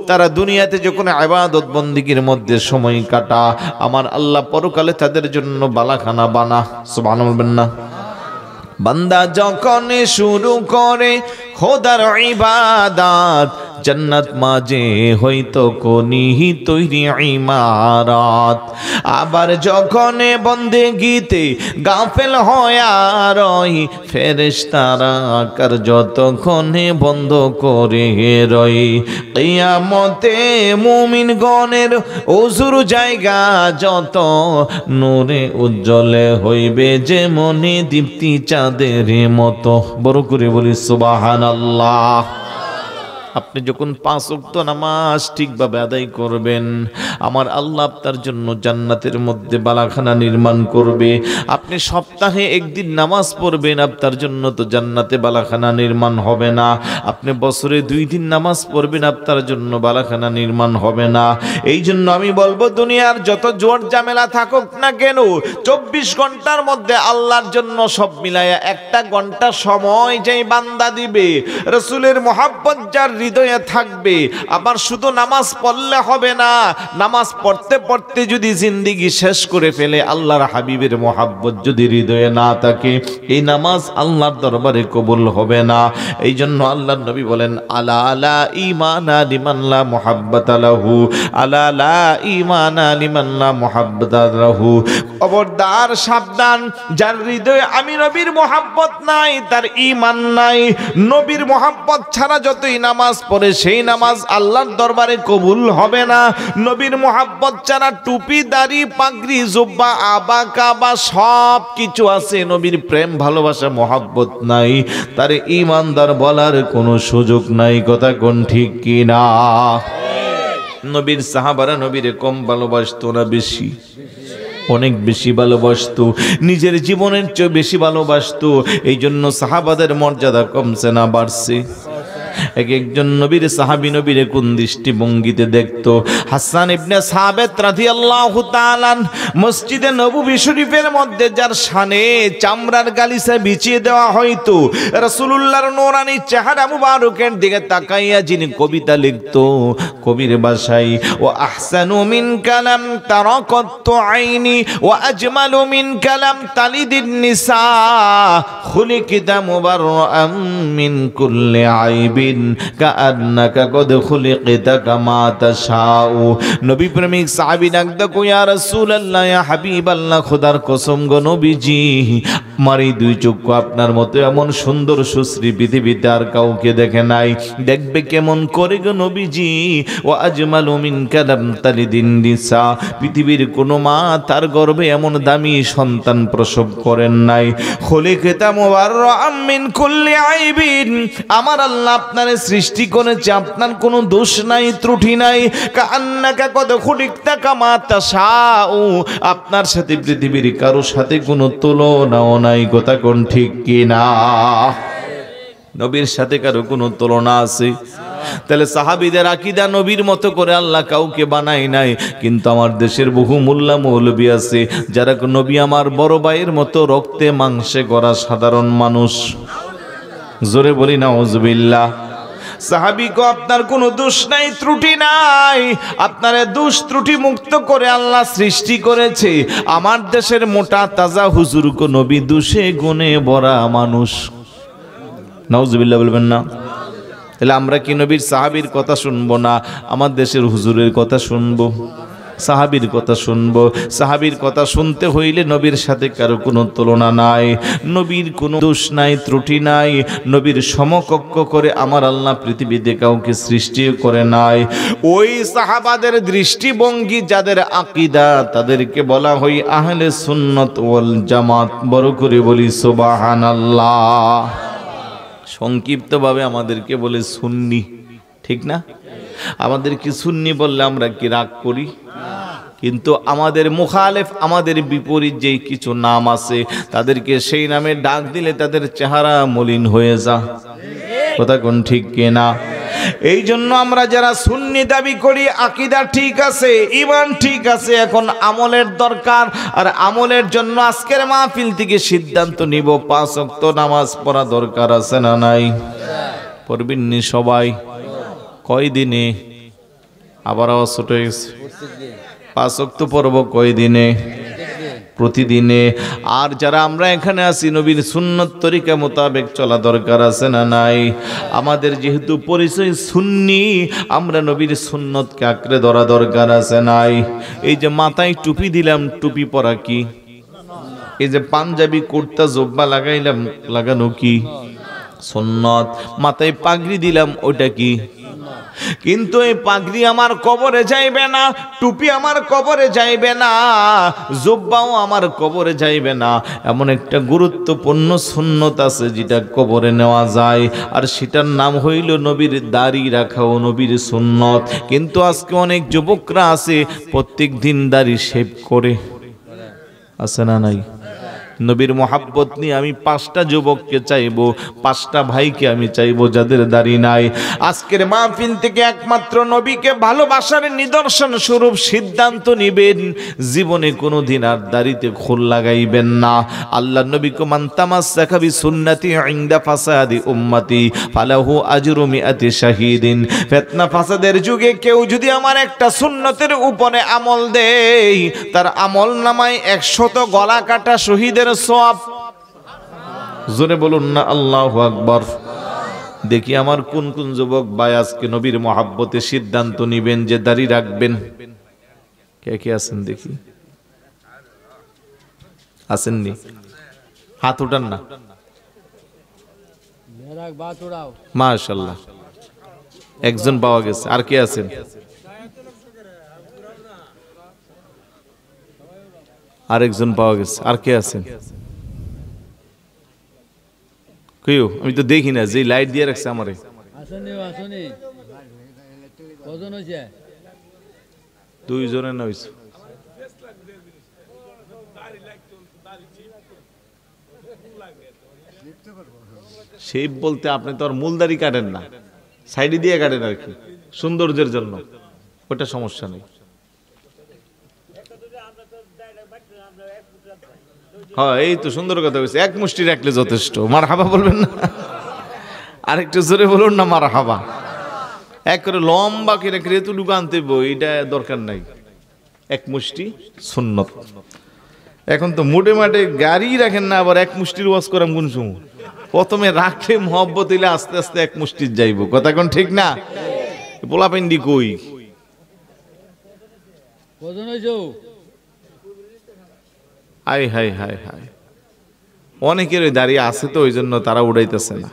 [SPEAKER 1] তারা দুনিয়াতে যখন ইবাদত বন্দেগীর মধ্যে সময় কাটা, আমার আল্লাহ পরকালে তাদের জন্য বালাখানা বানা। সুবহানাল্লাহ বলবেন না? বান্দা যখন শুরু করে খোদার ইবাদত जन्नत माजे হইতো কোনি তৈরি ইমারত আবার যখন বন্দেগীতে গাফেল হয়া রই ফেরেশতারা কার যতক্ষণে বন্ধ করে রই কিয়ামতে মুমিনগণের ওজুর জায়গা যত নূরে উজ্জ্বলে হইবে যে মনে দীপ্তি চাঁদের মতো বড় করে বলি সুবহানাল্লাহ। আপনি যখন 5 ওয়াক্ত নামাজ ঠিকভাবে আদায় করবেন আমার আল্লাহ আপনার জন্য জান্নাতের মধ্যে বালাখানা নির্মাণ করবে। আপনি সপ্তাহে একদিন নামাজ পড়বেন আপনার জন্য তো জান্নাতে বালাখানা নির্মাণ হবে না। আপনি বছরে 2 দিন নামাজ পড়বেন আপনার জন্য বালাখানা নির্মাণ হবে না। এই জন্য আমি বলবো দুনিয়ার যত জোর ঝামেলা থাকুক না কেন 24 ঘন্টার মধ্যে আল্লাহর জন্য সব মিলায়া 1 ঘন্টা সময় যেই বান্দা দিবে রাসূলের মুহাব্বত যার হৃদয়ে থাকবে আবার শুধু নামাজ পড়লে হবে না, নামাজ পড়তে পড়তে যদি জিন্দেগি শেষ করে ফেলে আল্লাহর হাবিবের মুহাব্বত যদি হৃদয়ে না থাকে এই নামাজ আল্লাহর দরবারে কবুল হবে না। এই জন্য আল্লাহর নবী বলেন আলা লা ঈমানা লিমান লা মুহাব্বাতা লাহু, আলা লা ঈমানা লিমান লা মুহাব্বাতা লাহু। খবরদার সাবধান, যার হৃদয়ে আমি নবীর মুহাব্বত নাই তার ঈমান নাই। নবীর মুহাব্বত ছাড়া যতই নামাজ পড়ে সেই নামাজ আল্লাহর দরবারে কবুল হবে না। নবীর মুহাব্বত ছাড়া টুপি দাড়ি পাগড়ি জুব্বা আবা কাবা সব কিছু আছে, নবীর প্রেম ভালোবাসা মুহাব্বত নাই, তার ঈমানদার বলার কোনো সুযোগ নাই। কথা কোন ঠিক কি না? নবীর সাহাবারা নবীরে কম ভালোবাসতো না বেশি? অনেক বেশি ভালোবাসতো, নিজের জীবনের চেয়ে বেশি ভালোবাসতো। এই জন্য সাহাবাদের মর্যাদা কমছে না বাড়ছে? একজন নবীর সাহাবী নবীরে কোন দৃষ্টিভঙ্গিতে দেখতো? হাসান ইবনে সাবিত রাদিয়াল্লাহু তাআলা মসজিদে নববী শরীফের মধ্যে যার শানে চামড়ার গালিচা বিছিয়ে দেওয়া হয়তো রাসূলুল্লাহর নূরানী চেহারা মুবারকের দিকে তাকাইয়া যিনি কবিতা লিখতো কবির ভাষায় ও আহসানু মিন কালাম তারাকাত আইনি ওয়া আজমালু মিন কালাম তালিদিন নিসা খুলিকিতা মুবাররাম মিন কুল্লি আইব কাআন্নাকা কদ খুলিকতা কামা তাশাউ। নবী প্রেমিক সাহাবী ডাকতে কই ইয়া রাসূলুল্লাহ ইয়া হাবিবাল্লাহ খোদার কসম গো নবীজি আমার এই 2 চক্ষু আপনার মতো এমন সুন্দর সুশ্রী পৃথিবীতে আর কাউকে দেখে নাই। দেখবে কেমন করে গো নবীজি? ওয়া আজমালু মিন কালাম তালিদিন নিসা, পৃথিবীর কোনো মা তার গর্ভে এমন দামি সন্তান প্রসব করেন নাই। খুলিকতা মুবাররাম মিন কুল্লি আইবিন, আমার আল্লাহ আপনারে সৃষ্টি করেছে আপনার কোনো দোষ নাই ত্রুটি নাই। কাআন্নাকা কদ খুলিকতা কামা তাশাউ, আপনার সাথে পৃথিবীর কারো সাথে কোনো তুলনাও নাই। কথা কোন ঠিক কি না? নবীর সাথে কারো কোনো তুলনা আছে? তাহলে সাহাবীদের আকীদা নবীর মতো করে আল্লাহ কাউকে বানায় নাই। কিন্তু আমার দেশের বহু মোল্লা মৌলবী আছে যারা নবী আমার বড় ভাইয়ের মতো রক্তে মাংসে গড়া সাধারণ মানুষ। জোরে বলি নাউজুবিল্লাহ। সাহাবী কো আপনার কোনো দোষ নাই ত্রুটি নাই, আপনারে দোষ ত্রুটি মুক্ত করে আল্লাহ সৃষ্টি করেছে। আমার দেশের মোটা তাজা হুজুর কো নবী দোষে গুণে ভরা মানুষ। নাউজুবিল্লাহ বলবেন না? তাহলে আমরা কি নবীর সাহাবীর কথা শুনবো না আমার দেশের হুজুরের কথা শুনবো? সাহাবীর কথা শুনবো। সাহাবীর কথা শুনতে হইলে নবীর সাথে কারো কোনো তুলনা নাই, নবীর কোনো দোষ নাই ত্রুটি নাই। নবীর সমকক্ষ করে আমার আল্লাহ পৃথিবীতে কাউকে সৃষ্টি করে নাই। ওই সাহাবাদের দৃষ্টিভঙ্গি যাদের আকীদা তাদেরকে বলা হয় আহলে সুন্নাত ওয়াল জামাত। বড় করে বলি সুবহানাল্লাহ। সংক্ষিপ্তভাবে আমাদেরকে বলে সুন্নি, ঠিক না? আমাদের কি সুন্নি বললে আমরা কি রাগ করি? কিন্তু আমাদের মুখালেফ আমাদের বিপরীত যেই কিছু নাম আছে তাদেরকে সেই নামে ডাক দিলে তাদের চেহারা মলিন হয়ে যায়। কথা কোন ঠিক কিনা? এই জন্য আমরা যারা সুন্নি দাবি করি আকীদা ঠিক আছে, ঈমান ঠিক আছে, এখন আমলের দরকার। আর আমলের জন্য আজকের মাহফিল থেকে সিদ্ধান্ত নিব 5 ওয়াক্ত নামাজ পড়া দরকার আছে না নাই? পড়বেন নি সবাই? কয় দিনে? আবার আওয়াজ ছোট হয়ে গেছে। 5 ওয়াক্ত পড়ব কয় দিনে? প্রতিদিনে। আর যারা আমরা এখানে আছি নবীর সুন্নত তরিকা মোতাবেক চলা দরকার আছে না নাই? আমাদের যেহেতু পরিচয় সুন্নি, আমরা নবীর সুন্নতকে আঁকড়ে ধরা দরকার আছে নাই? এই যে মাথায় টুপি দিলাম, টুপি পরা কি? এই যে পাঞ্জাবি কুর্তা জোব্বা লাগাইলাম, লাগানো কি? সুন্নত। মাথায় পাগড়ি দিলাম, ওইটা কি? কিন্তু এই পাগড়ি আমার কবরে যাইবে না, টুপি আমার কবরে যাইবে না, জুব্বাও আমার কবরে যাইবে না। এমন একটা গুরুত্বপূর্ণ সুন্নত আছে যেটা কবরে নেওয়া যায়, আর সেটার নাম হইল নবীর দাড়ি রাখা ও নবীর সুন্নত। কিন্তু আজকে অনেক যুবকরা আছে প্রত্যেক দিন দাড়ি শেভ করে, আছে না নাই? নবীর মোহাব্বত নিয়ে আমি 5টা যুবককে চাইবো, 5টা ভাইকে আমি চাইবো যাদের দাড়ি নাই। আজকের মাহফিল থেকে একমাত্র নবীকে ভালোবাসার নিদর্শন স্বরূপ সিদ্ধান্ত নিবেন, জীবনে কোনোদিন আর দাড়িতে খোল লাগাইবেন না। আল্লাহ নবী কো মান তামাসসাকা বিসুন্নতি ইনদা ফাসাদি উম্মতি ফালাহু আজরু মিআতি শাহীদিন। ফিতনা ফাসাদের যুগে কেউ যদি আমার একটা সুন্নতের উপরে আমল দেয়, তার আমল নামায় 100 গলা কাটা শহীদের সওয়াব। জোরে বলুন না আল্লাহু আকবার। দেখি আমার কোন কোন যুবক ভাই আজকে নবীর মহব্বতে সিদ্ধান্ত নিবেন যে দাড়ি রাখবেন। কে কে আছেন দেখি? আসেননি? হাত উঠান না। মাশাআল্লাহ, একজন পাওয়া গেছে। আর কে আছেন? আরেকজন পাওয়া গেছে। আর কে আছেন? কেউ? আমি তো দেখি না, যে লাইট দিয়ে রাখছে আমারে। দুইজনের না হইছে? শেপ বলতে আপনি তো আর মূল দাড়ি কাটেন না, সাইডে দিয়ে কাটেন আর কি, সৌন্দর্যের জন্য। ওটা সমস্যা নেই। হ্যাঁ, এই তো সুন্দর কথা বলছে। 1 মুষ্টি রাখলে যথেষ্ট। মারহাবা বলবেন না? আরেকটু জোরে বলুন না মারহাবা। এক করে লম্বা করে রেখে এতটুকু আনতে বই, এটা দরকার নাই। 1 মুষ্টি সুন্নত। এখন তো মোটে মাঠে গাড়ি রাখেন না, আবার 1 মুষ্টির ওয়াজ করাম কোন সময়? প্রথমে রাখলে মহব্বত হইলে আস্তে আস্তে 1 মুষ্টির যাইব। কথা কোন ঠিক না? পোলাপেন্ডি কই? হাই হাই হাই হাই, অনেকের দাঁড়িয়ে আছে তো, ওই জন্য তারা উড়াইতেছে না।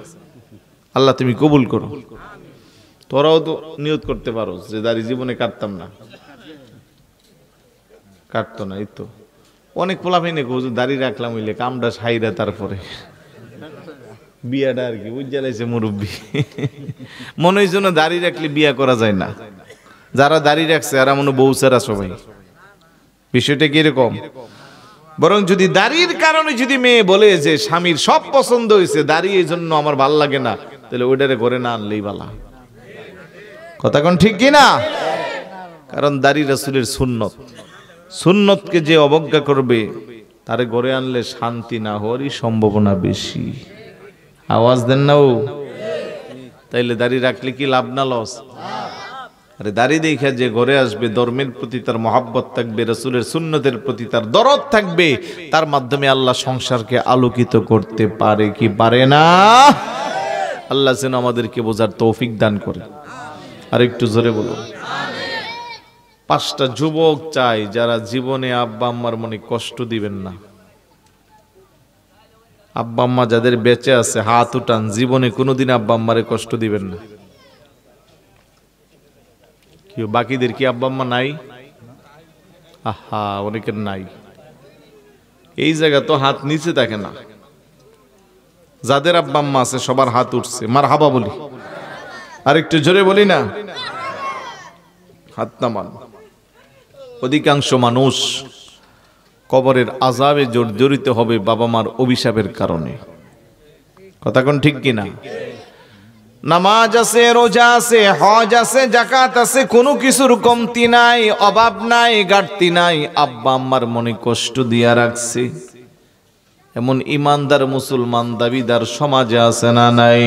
[SPEAKER 1] আল্লাহ তুমি কবুল করো। তোরাও তো নিয়ত করতে পারো যে দাড়ি জীবনে কাটতাম না, কাটতো না। এই তো অনেক পোলাপাইনে দাড়ি রাখলাম হইলে কামটা সাইরা তারপরে বিয়াটা আর কি বুঝালাইছে মুরব্বী। মনে হয়েছে না দাড়ি রাখলে বিয়া করা যায় না। যারা দাড়ি রাখছে আর মনে বউ ছাড়া সবাই। বিষয়টা কিরকম? বরং যদি দাড়ির কারণে যদি মেয়ে বলে যে স্বামীর সব পছন্দ হয়েছে, দাড়ি এই জন্য আমার ভাল লাগে না, তাহলে ওইটারে ঘরে না আনলেই ভালো। কথা কোন ঠিক কিনা? কারণ দাড়ি রাসূলের সুন্নত। সুন্নতকে যে অবজ্ঞা করবে তারে ঘরে আনলে শান্তি না হওয়ারই সম্ভাবনা বেশি। আওয়াজ দেন না? ও তাইলে দাড়ি রাখলে কি লাভ না লস? আরে দাড়ি দেখে যে ঘরে আসবে, ধর্মের প্রতি তার মহব্বত থাকবে, রাসূলের সুন্নতের প্রতি তার দরদ থাকবে, তার মাধ্যমে আল্লাহ সংসারকে আলোকিত করতে পারে কি পারে না? আল্লাহ যেন আমাদেরকে বোঝার তৌফিক দান করে। আর একটু জোরে বলুন। 5টা যুবক চাই যারা জীবনে আব্বা আম্মার মনে কষ্ট দিবেন না। আব্বা আম্মা যাদের বেঁচে আছে হাত উঠান, জীবনে কোনোদিন আব্বা আম্মারে কষ্ট দিবেন না। কেউ? বাকিদের কি আব্বা আম্মা নাই? আহা, অনেকের নাই। এই জায়গা তো হাত নিচে থাকে না। যাদের আব্বা আম্মা আছে সবার হাত উঠছে। মারহাবা বলি। আর একটু জোরে বলি না? হাত নামান। অধিকাংশ মানুষ কবরের আযাবে জর্জরিত হবে বাবা মার অভিশাপের কারণে। কথা কোন ঠিক কিনা? নামাজ আছে, রোজা আছে, হজ আছে, যাকাত আছে, কোনো কিছুর কমতি নাই, অভাব নাই, ঘাটতি নাই। আব্বা আম্মার মনে কষ্ট দিয়া রাখছে এমন ইমানদার মুসলমান দাবিদার সমাজে আছে না নাই?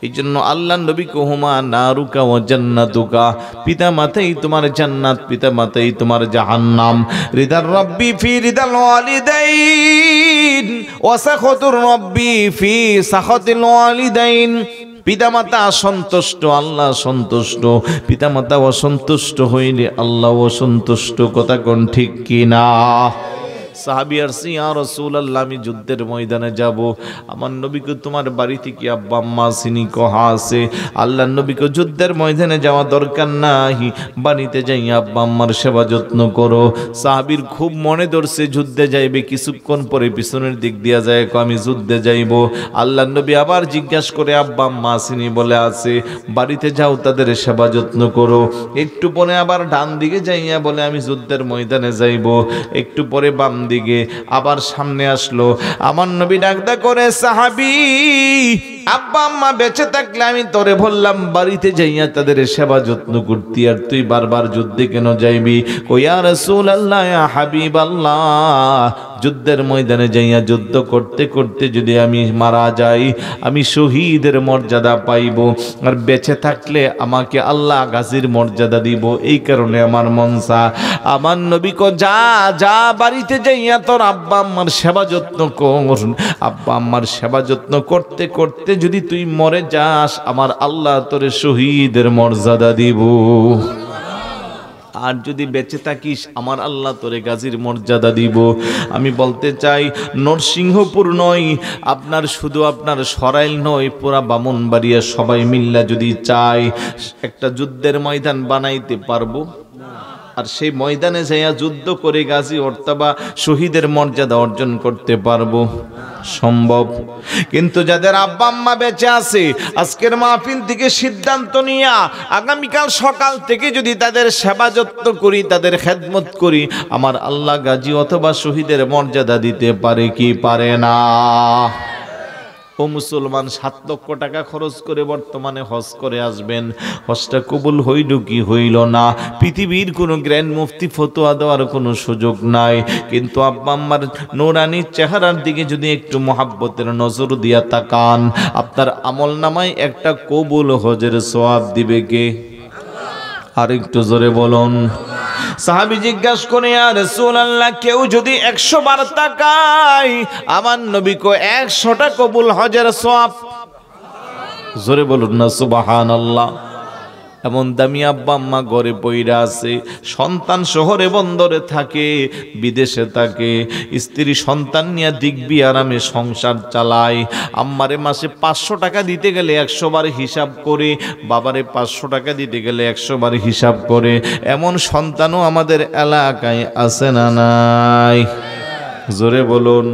[SPEAKER 1] এই জন্য আল্লাহ নবী কুহুমা নারুকা ওয়া জান্নাতুকা, পিতা মাতাই তোমার জান্নাত, পিতা মাতাই তোমার জাহান্নাম। রিদার রব্বি ফি রিদাল ওয়ালিদাইন ওয়া সাখাতুর রব্বি ফি সাখাতিল ওয়ালিদাইন। পিতামাতা সন্তুষ্ট, আল্লাহ সন্তুষ্ট, পিতামাতা অসন্তুষ্ট হইলে আল্লাহ অসন্তুষ্ট। কথা কোন ঠিক কিনা? সাহাবী আরছি, ইয়া রাসূলুল্লাহ, আমি যুদ্ধের ময়দানে যাব, আমার নবীকে তোমার বাড়িতে কি আব্বা আম্মা সিনি কহা আছে? আল্লাহ নবীকে যুদ্ধের ময়দানে যাওয়া দরকার নাই, বাড়িতে যাই আব্বা আম্মার সেবা যত্ন করো। সাহাবীর খুব মনে ধরছে যুদ্ধে যাইবে, কিছুক্ষণ পরে পিছনের দিক দিয়া যায়, আমি যুদ্ধে যাইব। আল্লাহ নবী আবার জিজ্ঞাসা করে, আব্বা আম্মা আসেনি? বলে আছে। বাড়িতে যাও, তাদের সেবা যত্ন করো। একটু পরে আবার ডান দিকে যাইয়া বলে, আমি যুদ্ধের ময়দানে যাইব। একটু পরে বাম দিকে, আবার সামনে আসলো। আমার নবী ডাকদা করে, সাহাবী, আব্বা আম্মা বেঁচে থাকলে আমি তোরে বললাম বাড়িতে যাইয়া তাদের সেবা যত্ন করতি, আর তুই বারবার যুদ্ধে কেন যাইবি? কই, ইয়া রাসূলুল্লাহ, ইয়া হাবিবাল্লাহ, যুদ্ধের ময়দানে যাইয়া যুদ্ধ করতে করতে যদি আমি মারা যাই, আমি শহীদের মর্যাদা পাইব, আর বেঁচে থাকলে আমাকে আল্লাহ গাজীর মর্যাদা দিব, এই কারণে আমার মন চা। আমার নবী কো, যা যা, বাড়িতে যাইয়া তোর আব্বা আম্মার সেবা যত্ন কর। আব্বা আম্মার সেবা যত্ন করতে করতে যদি তুই মরে যাস, আমার আল্লাহ তোরে শহীদের মর্যাদা দিব। আর যদি বেঁচে থাকিস, আমার আল্লাহ তোরে গাজীর মর্যাদা দিব। আমি বলতে চাই, নরসিংহপুর নয়, আপনার শুধু আপনার সরাইল নয়, পুরা বামুনবাড়িয়া সবাই মিল্লা যদি চাই, একটা যুদ্ধের ময়দান বানাইতে পারবো। আর সেই ময়দানে যাইয়া যুদ্ধ করে গাজী অথবা শহীদের মর্যাদা অর্জন করতে পারবো? সম্ভব। কিন্তু যাদের আব্বা আম্মা বেঁচে আছে, আজকের মাহফিল থেকে সিদ্ধান্ত নিয়া আগামীকাল সকাল থেকে যদি তাদের সেবা যত্ন করি, তাদের খেদমত করি, আমার আল্লাহ গাজী অথবা শহীদের মর্যাদা দিতে পারে কি পারে না? ও মুসলমান, 7 লক্ষ টাকা খরচ করে বর্তমানে হজ করে আসবেন, হজটা কবুল হইল কি হইল না, পৃথিবীর কোনো গ্র্যান্ড মুফতি ফতোয়া দেওয়ার কোনো সুযোগ নাই। কিন্তু আব্বা আম্মার নূরানির চেহারার দিকে যদি একটু মহাব্বতের নজর দিয়া তাকান, আপনার আমল নামায় একটা কবুল হজের সওয়াব দিবে কে? আর একটু জোরে বলুন। সাহাবী জিজ্ঞাসা করে, ইয়া রাসূলুল্লাহ, কেউ যদি 100 বার তাকায়, আমার নবী কো 100টা কবুল হজের সওয়াব। জোরে বলুন না সুবহানাল্লাহ। এমন দামি আব্বা আম্মা ঘরে পইরা আছে, সন্তান শহরে বন্দরে থাকে, বিদেশে থাকে, স্ত্রী সন্তান নিয়ে দিকবি আরামে সংসার চালায়। আম্মারে মাসে 500 টাকা দিতে গেলে 100 বার হিসাব করে, বাবারে 500 টাকা দিতে গেলে 100 বার হিসাব করে। এমন সন্তানও আমাদের এলাকায় আছে না নাই? জোরে বলুন।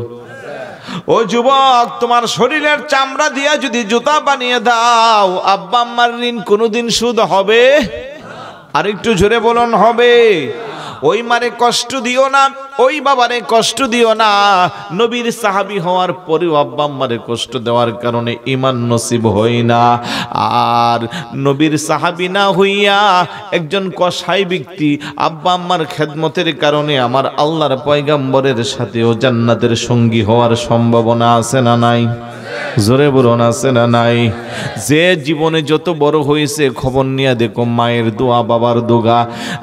[SPEAKER 1] ও যুবক, তোমার শরীরের চামড়া দিয়া যদি জুতা বানিয়ে দাও, আব্বা আম্মার ঋণ কোনোদিন শোধ হবে? আরেকটু জোরে বলুন, হবে? ওই মারে কষ্ট দিও না, ওই বাবারে কষ্ট দিও না। নবীর সাহাবী হওয়ার পরেও আব্বা আম্মারে কষ্ট দেওয়ার কারণে ঈমান নসিব হয় না। আর নবীর সাহাবী না হইয়া একজন কসাই ব্যক্তি আব্বা আম্মার খেদমতের কারণে আমার আল্লাহর পয়গম্বরের সাথেও জান্নাতের সঙ্গী হওয়ার সম্ভাবনা আছে না নাই? জোরে বলুন, আছে না নাই? যে জীবনে যত বড় হয়েছে খবর নিয়ে দেখো, মায়ের দোয়া, বাবার দোয়া।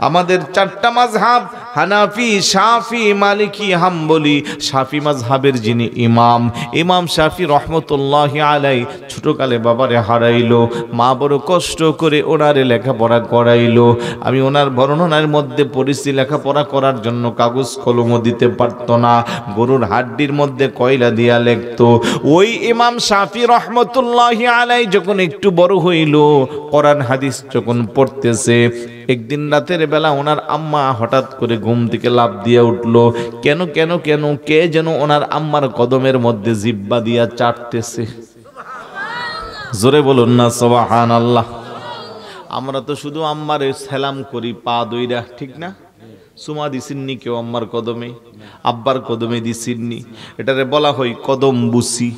[SPEAKER 1] আমাদের 4টা মাযহাব, হানাফি, শাফি, মালিকি, হাম্বলি। শাফি মাযহাবের যিনি ইমাম, ইমাম শাফি রহমতুল্লাহি আলাই, ছোটকালে বাবারে হারাইলো, মা বড় কষ্ট করে ওনারে লেখাপড়া করাইলো। আমি ওনার বর্ণনার মধ্যে পড়েছি, লেখাপড়া করার জন্য কাগজ কলমও দিতে পারত না, গরুর হাড্ডির মধ্যে কয়লা দিয়া লিখতো। ওই ইমাম শাফি রহমতুল্লাহি আলাই যখন একটু বড় হইল, কোরআন হাদিস যখন পড়তেছে, একদিন রাতের বেলা ওনার আম্মা হঠাৎ করে ঘুম থেকে লাফ দিয়ে উঠলো। কেন কেন কেন কে যেন ওনার আম্মার কদমের মধ্যে জিব্বা দিয়া চাটতেছে। জোরে বলুন না সুবহানাল্লাহ। আমরা তো শুধু আম্মারে সালাম করি পা দইরা, ঠিক না? সুমা দিছিননি কেউ আম্মার কদমে, আব্বার কদমে দিছিননি। এটারে বলা হয় কদম বুসি,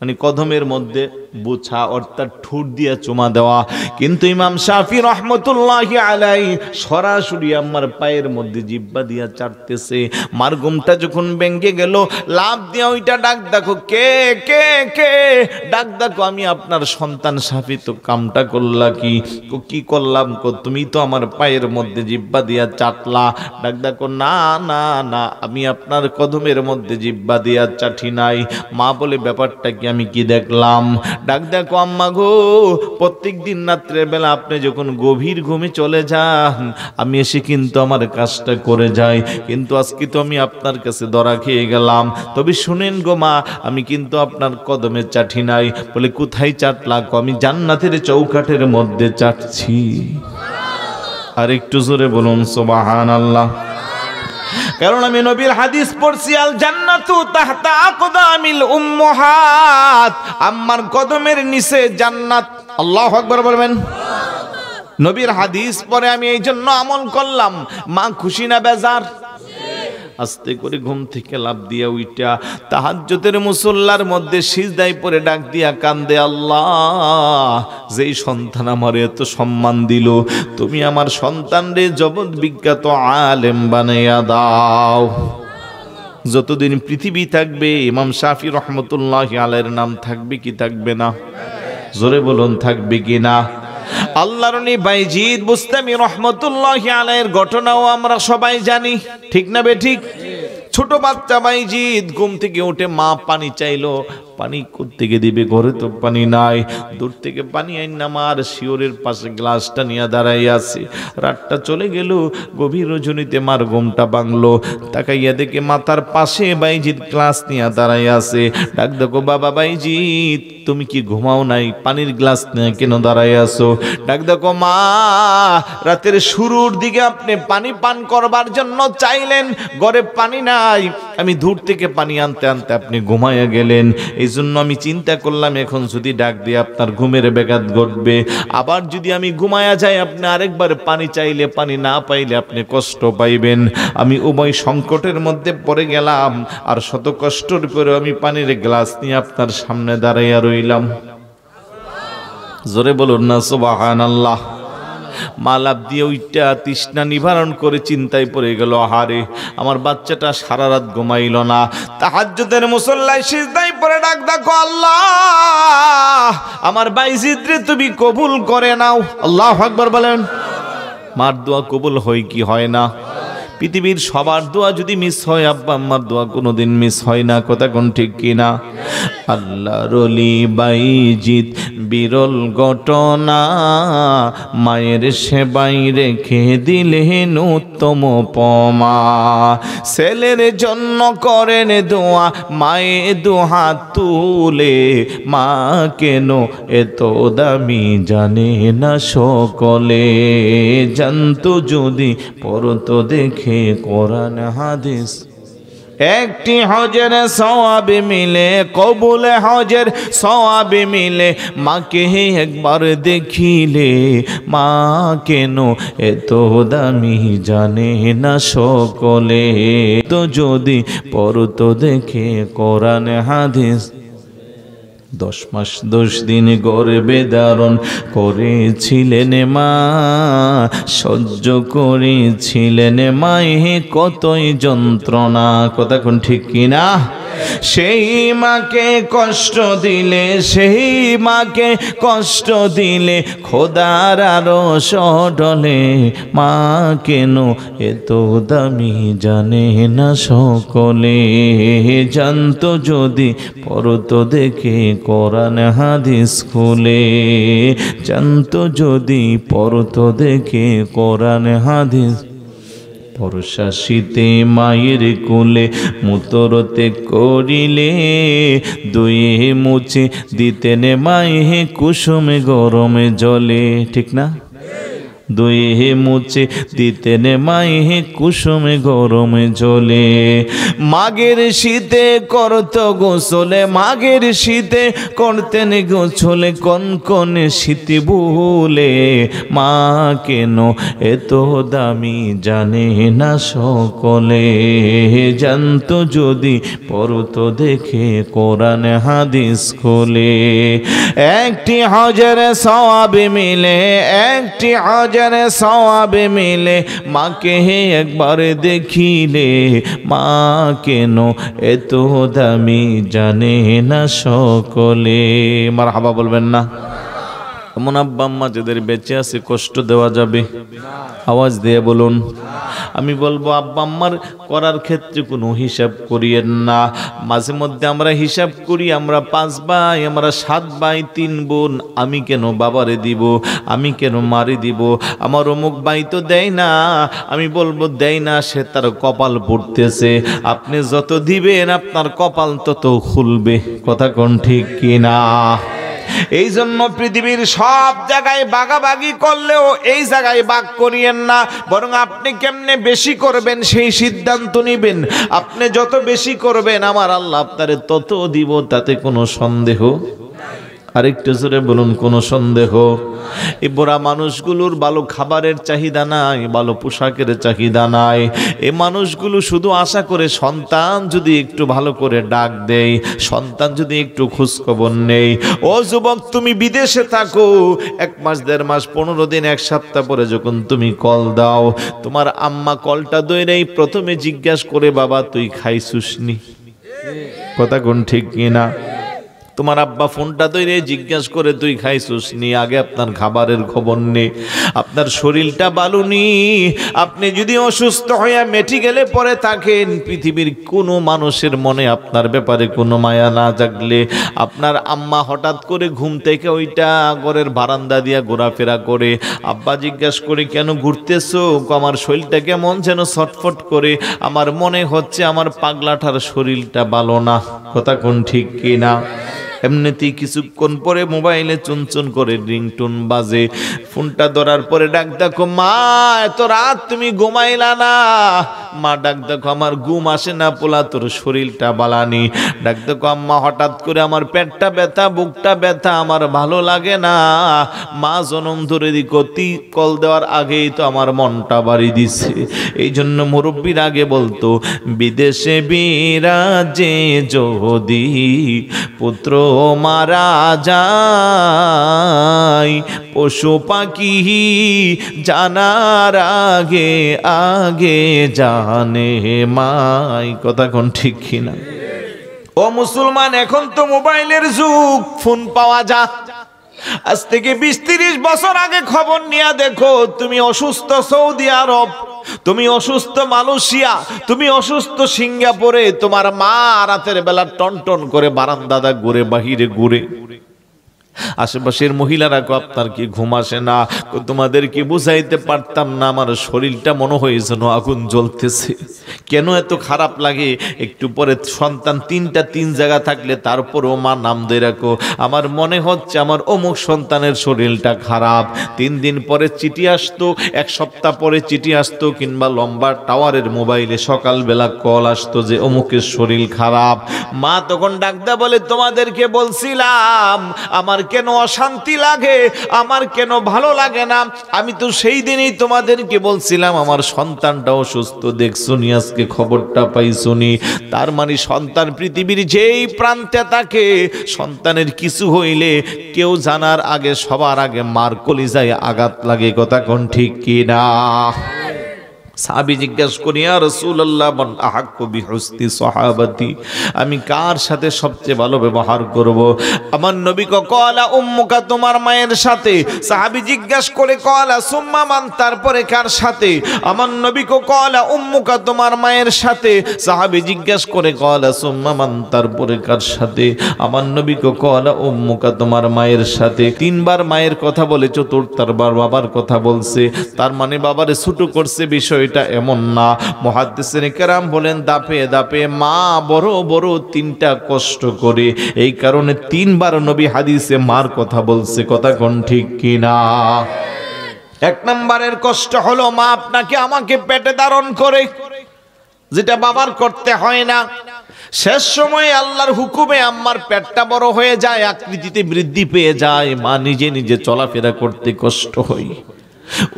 [SPEAKER 1] মানে কদমের মধ্যে বোঝা অর্থাৎ ঠোঁট দিয়া চুমা দেওয়া। কিন্তু ইমাম শাফি রহমতুল্লাহি আলাইহি সরাসরি আমার পায়ের মধ্যে জিহ্বা দিয়া চাটতেছে। মারগুমটা যখন ভেঙে গেল, লাভ দিয়া ওইটা ডাক দেখো, কে কে কে ডাক দেখো, আমি আপনার সন্তান শাফি। তো কামটা করলা কি? কি করলাম? তুমি তো আমার পায়ের মধ্যে জিহ্বা দিয়া চাটলা। ডাক দেখো, না না না, আমি আপনার কদমের মধ্যে জিহ্বা দিয়া চাটি নাই। মা বলে, ব্যাপারটা কি? আমি কি দেখলাম? ডাক দেখো, আম্মা গো, প্রত্যেক দিন রাত্রের বেলা আপনি যখন গভীর ঘুমে চলে যান, আমি এসে কিন্তু আমার কাজটা করে যাই, কিন্তু আজকে তো আমি আপনার কাছে ধরা খেয়ে গেলাম। তবে শুনেন গো মা, আমি কিন্তু আপনার কদমে চাটি নাই। বলে, কোথায় চাটলা? আমি জান্নাতের চৌকাঠের মধ্যে চাটছি। আর একটু জোরে বলুন সুবহানাল্লাহ। কারণ আমি নবীর হাদিস পড়ছি, আল জান্নাতু তাহতা আকদামিল উম্মাহাত, আম্মার কদমের নিচে জান্নাত। আল্লাহু আকবার বলবেন। নবীর হাদিস পরে আমি এই জন্য আমল করলাম। মা খুশি না বেজার? আস্তে করে ঘুম থেকে লাফ দিয়া উইটা তাহাজ্জুদের মুসল্লার মধ্যে সিজদায় পড়ে ডাক দিয়া কান্দে, আল্লাহ, যেই সন্তান আমার এত সম্মান দিল, তুমি আমার সন্তানরে জগৎ বিখ্যাত আলেম বানাইয়া দাও। যতদিন পৃথিবী থাকবে ইমাম শাফি রহমতুল্লাহি আলাইহির নাম থাকবে কি থাকবে না? জোরে বলুন, থাকবে কি না? আল্লাহর নবী বাইজিদ বুস্তামি রহমতুল্লাহি আলাইহির ঘটনাও আমরা সবাই জানি, ঠিক না বেঠিক? ছোট বাচ্চা বাইজিদ ঘুম থেকে উঠে মা পানি চাইলো। পানি কোত্থেকে দিবে? ঘরে তো পানি নাই। দূর থেকে পানি আইন আমার শিওরের পাশে গ্লাসটা নিয়ে দাঁড়াই আছে। রাতটা চলে গেল, গভীর রজনীতে মার ঘুমটা ভাঙলো। তাকাইয়া দেখে মাথার পাশে বাইজিদ গ্লাস নিয়ে দাঁড়াই আছে। ডাক দেখো, বাবা বাইজিদ, তুমি কি ঘুমাও নাই? পানির গ্লাস নিয়ে কেন দাঁড়াই আছো? ডাক দেখো, মা, রাতের শুরুর দিকে আপনি পানি পান করবার জন্য চাইলেন, ঘরে পানি নাই, আমি দূর থেকে পানি আনতে আনতে আপনি ঘুমাইয়া গেলেন। এই জন্য আমি চিন্তা করলাম, এখন যদি ডাক দিয়ে আপনার ঘুমের ব্যাঘাত ঘটবে, আবার যদি আমি ঘুমায়া যাই, আপনি আরেকবার পানি চাইলে পানি না পাইলে আপনি কষ্ট পাইবেন। আমি উভয় সংকটের মধ্যে পড়ে গেলাম, আর শত কষ্টের পরে আমি পানির গ্লাস নিয়ে আপনার সামনে দাঁড়াইয়া রইলাম। জোরে বলুন না সুবহানাল্লাহ। মালাপ দিয়ে ওইটা তৃষ্ণা নিবারণ করে চিন্তায় পড়ে গেল, হারে আমার বাচ্চাটা সারা রাত ঘুমাইল না। তাহাজ্জুদের মুসল্লায় সিজদায় পড়ে ডাক দেখো, আল্লাহ, আমার বাইজিদ রে তুমি কবুল করে নাও। আল্লাহু আকবার বলেন। মার দোয়া কবুল হয় কি হয় না? পৃথিবীর সবার দোয়া যদি মিস হয়, আব্বা আম্মার দোয়া কোনোদিন মিস হয় না। কথা কোন ঠিক কিনা? আল্লাহর ওলি বাইজিদ বিরল ঘটনা, মায়ের সেবাই রেখে দিলেন উত্তম উপমা। ছেলের জন্য করেন দোয়া, মায়ে দুহাত তুলে, মা কেন এত দামি জানে না সকলে, জানতো যদি পড়তো দেখে কোরআন হাদিস। একটি হজের সওয়াবে মিলে, কবুলে হজের সওয়াবে মিলে, মাকে একবার দেখিলে, মা কেন এত দামি জানে না সকলে, তো যদি পড়তো দেখে কোরআন হাদিস। 10 মাস 10 দিন গর্ভে ধারণ করেছিলেন মা, সহ্য করেছিলেন মায়ে কতই যন্ত্রণা। কথা কোন ঠিক কিনা? সেই মাকে কষ্ট দিলে, সেই মাকে কষ্ট দিলে, খোদার আরো সডলে, মা কেন এত দামি জানে না সকলে, জানতো যদি পড়তো দেখে কোরআন হাদিস খুলে, জানতো যদি পড়তো দেখে কোরআন হাদিস। বর্ষা শীতে মায়ের কোলে মুতরতে করিলে, দুয়ে মুছে দিতেন মায়ে কুসুমে গরমে জলে। ঠিক না? দুয়ে মুছে দিতেন মায়ে কুসুমে গরমে জ্বলে। মাঘের শীতে করত গোসলে, মাঘের শীতে করতেন গোসলে, কনকনে শীতে বলে মা কেন এত দামি জানে না সকলে। জানতো যদি পড়তো দেখে কোরআন হাদিস খোলে। একটি হজরে সওয়াবে মিলে, একটি হজরে সওয়াবে মিলে, মাকে একবার দেখিলে মা কেন এত দামি জানে না সকলে। মারহাবা বলবেন না? এমন আব্বা আম্মা যাদের বেঁচে আছে কষ্ট দেওয়া যাবে? আওয়াজ দিয়ে বলুন। আমি বলবো আব্বা আম্মার করার ক্ষেত্রে কোনো হিসাব করিয়েন না। মাঝে মধ্যে আমরা হিসাব করি, আমরা 5 ভাই, আমরা 7 ভাই 3 বোন, আমি কেন বাবারে দিব, আমি কেন মারি দিব, আমার অমুক ভাই তো দেয় না। আমি বলবো দেয় না, সে তার কপাল পড়তেছে। আপনি যত দিবেন আপনার কপাল তত খুলবে। কথা কোন ঠিক কিনা? এই জন্য পৃথিবীর সব জায়গায় বাগাবাগি করলেও এই জায়গায় ভাগ করিয়েন না, বরং আপনি কেমনে বেশি করবেন সেই সিদ্ধান্ত নেবেন। আপনি যত বেশি করবেন আমার আল্লাহ আপনারে তত দিব, তাতে কোনো সন্দেহ। আরেকটু জোরে বলুন, কোনো সন্দেহ? এই বুড়া মানুষগুলোর ভালো খাবারের চাহিদা নাই, ভালো পোশাকের চাহিদা নাই। এই মানুষগুলো শুধু আশা করে সন্তান যদি একটু ভালো করে ডাক দেয়, সন্তান যদি একটু খোঁজখবর নেই। ও যুবক, তুমি বিদেশে থাকো, 1 মাস 1.5 মাস 15 দিন 1 সপ্তাহ পরে যখন তুমি কল দাও, তোমার আম্মা কলটা দইরেই প্রথমে জিজ্ঞাসা করে বাবা তুই খাইছুসনি? কথা কোন ঠিক কিনা? তোমার আব্বা ফোনটা ধরে জিজ্ঞাসা করে তুই খাইছুস নি? আগে আপনার খাবারের খবর নেই, আপনার শরীরটা ভালো নেই। আপনি যদি অসুস্থ হয়ে মেডিকেলে পড়ে থাকেন, পৃথিবীর কোনো মানুষের মনে আপনার ব্যাপারে কোনো মায়া না জাগলে, আপনার আম্মা হঠাৎ করে ঘুম থেকে ওইটা ঘরের বারান্দা দিয়া ঘোরাফেরা করে, আব্বা জিজ্ঞাসা করে কেন ঘুরতেছো? আমার শরীরটা কেমন যেন ছটফট করে, আমার মনে হচ্ছে আমার পাগলাটার শরীরটা ভালো না। কথা কোন ঠিক কিনা? এমনিতেই কিছুক্ষণ পরে মোবাইলে চুনচুন করে রিংটোন বাজে। ফোনটা ধরার পরে ডাক দেখো, মা এত রাত তুমি ঘুমাইলা না? মা ডাক দেখো, আমার ঘুম আসে না পোলা, তোর শরীরটা বালানি। ডাক দেখো, আম্মা হঠাৎ করে আমার পেটটা ব্যথা, বুকটা ব্যথা, আমার ভালো লাগে না। মা জনম ধরে দিকতি কল দেওয়ার আগেই তো আমার মনটা বাড়ি দিছে। এই জন্য মুরব্বীর আগে বলতো, বিদেশে বিরাজে যদি পুত্র মারা যায়, পশু পাখি জানার আগে আগে জানে মাই। কথা কোন ঠিক কিনা? ও মুসলমান, এখন তো মোবাইলের যুগ, ফোন পাওয়া যায়। আজ থেকে 20-30 বছর আগে খবর নিয়ে দেখো, তুমি অসুস্থ সৌদি আরব, তুমি অসুস্থ মালয়েশিয়া, তুমি অসুস্থ সিঙ্গাপুরে, তোমার মা রাতের বেলা টনটন করে বারান্দাদা ঘুরে, বাহিরে ঘুরে। আশেপাশের মহিলারা আপনার কি ঘুম আসে না? তোমাদেরকে বুঝাইতে পারতাম না, আমার শরীরটা মনে হয় যেন আগুন জ্বলতেছে। কেন এত খারাপ লাগে? একটু পরে সন্তান 3টা 3 জায়গা থাকলে তারপরও মা নাম দিয়ে রাখো, আমার মনে হচ্ছে আমার অমুক সন্তানের শরীরটা খারাপ। 3 দিন পরে চিঠি আসতো, 1 সপ্তাহ পরে চিঠি আসতো, কিংবা লম্বা টাওয়ারের মোবাইলে সকালবেলা কল আসতো যে অমুকের শরীর খারাপ। মা তখন ডাকদা বলে, তোমাদেরকে বলছিলাম আমার কেন অশান্তি লাগে, আমার কেন ভালো লাগে না? আমি তো সেই দিনই তোমাদেরকে বলছিলাম আমার সন্তানটা অসুস্থ, দেখছুনি আজকে খবরটা পাইছুনি। তার মানে সন্তান পৃথিবীর যেই প্রান্তে থাকে, সন্তানের কিছু হইলে কেউ জানার আগে সবার আগে মার কলিজায় আঘাত লাগে। কথা কোন ঠিক কিনা? সাহাবী জিজ্ঞাসা করি, ইয়া রাসূলুল্লাহ মান আহাক্কু বিহুসনি সাহাবাতি, আমি কার সাথে সবচেয়ে ভালো ব্যবহার করব? আমার নবী কলা উম্মুকা, তোমার মায়ের সাথে। সাহাবী জিজ্ঞাসা করে কলা সুম্মা মান, তারপরে কার সাথে? আমার নবী কলা উম্মুকা, তোমার মায়ের সাথে। সাহাবী জিজ্ঞাসা করে কলা সুম্মা মান, তারপরে কার সাথে? আমার নবী কলা উম্মুকা, তোমার মায়ের সাথে। 3 বার মায়ের কথা বলে 4বার বাবার কথা বলছে। তার মানে বাবারে ছোট করছে বিষয় এটা এমন না। মুহাদ্দিসিন কেরাম বলেন দাপে দাপে মা বড় বড় 3টা কষ্ট করে, এই কারণে 3 বার নবী হাদিসে মার কথা বলছে। কথা কোন ঠিক কিনা? এক নম্বরের কষ্ট হলো মা আপনাকে আমাকে পেটে ধারণ করে, যেটা বাবার করতে হয় না। শেষ সময়ে আল্লাহর হুকুমে আম্মার পেটটা বড় হয়ে যায়, আকৃতিতে বৃদ্ধি পেয়ে যায়, মা নিজে নিজে চলাফেরা করতে কষ্ট হয়,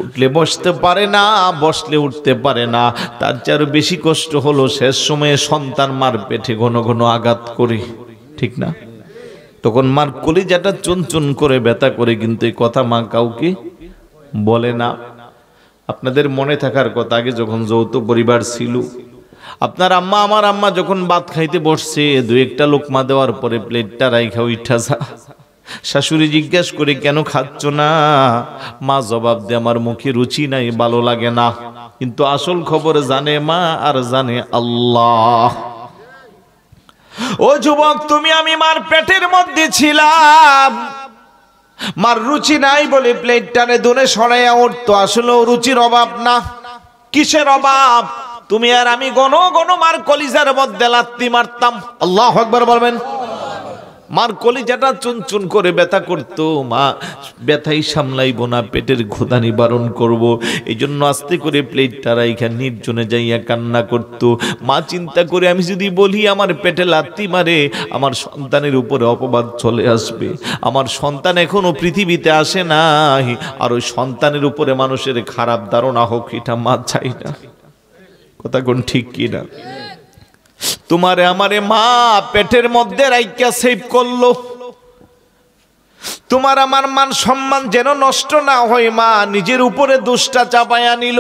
[SPEAKER 1] উঠলে বসতে পারে না, বসলে উঠতে পারে না। তার চেয়ে বেশি কষ্ট হলো শেষ সময়ে সন্তান মার পেটে ঘন ঘন আঘাত করে, ঠিক না? তখন মার কলিজাটা চুনচুন করে ব্যথা করে, কিন্তু এই কথা মা কাউকে বলে না। আপনাদের মনে থাকার কথা, আগে যখন যৌথ পরিবার ছিল, আপনার আম্মা আমার আম্মা যখন ভাত খাইতে বসছে, দু একটা লোকমা দেওয়ার পরে প্লেটটা রাইখা উঠা যা, শাশুড়ি জিজ্ঞেস করে কেন খাচ্ছ না? মা জবাব দেয় আমার মুখে রুচি নাই, ভালো লাগে না। কিন্তু আসল খবর জানে মা আর জানে আল্লাহ। ও যুবক, তুমি আমি মার পেটের মধ্যে ছিলাম, মার রুচি নাই বলে প্লেটটারে দূরে সরাইয়া উঠতো। আসলে রুচির অভাব না, কিসের অভাব? তুমি আর আমি গণ গণ মার কলিজার মধ্যে লাত্তি মারতাম। আল্লাহু আকবার বলবেন। মার কলিজাটা চুনচুন করে ব্যথা করতো, মা ব্যথাই সামলাইবো না, পেটের ক্ষুধা নিবারণ করব, এই জন্য আস্তে করে প্লেটটা রাইখা নির্জনে যাইয়া কান্না করতো। মা চিন্তা করে, আমি যদি বলি আমার পেটে লাত্তি মারে, আমার সন্তানের উপরে অপবাদ চলে আসবে, আমার সন্তান এখনো পৃথিবীতে আসে নাই, আর ওই সন্তানের উপরে মানুষের খারাপ ধারণা হোক, এটা মা চাই না। কথা কোন ঠিক কিনা? তোমারে আমারে মা পেটের মধ্যে রাইখা সেভ করলো, তোমার আমার মান সম্মান যেন নষ্ট না হয়, মা নিজের উপরে দোষটা চাপায়া নিল।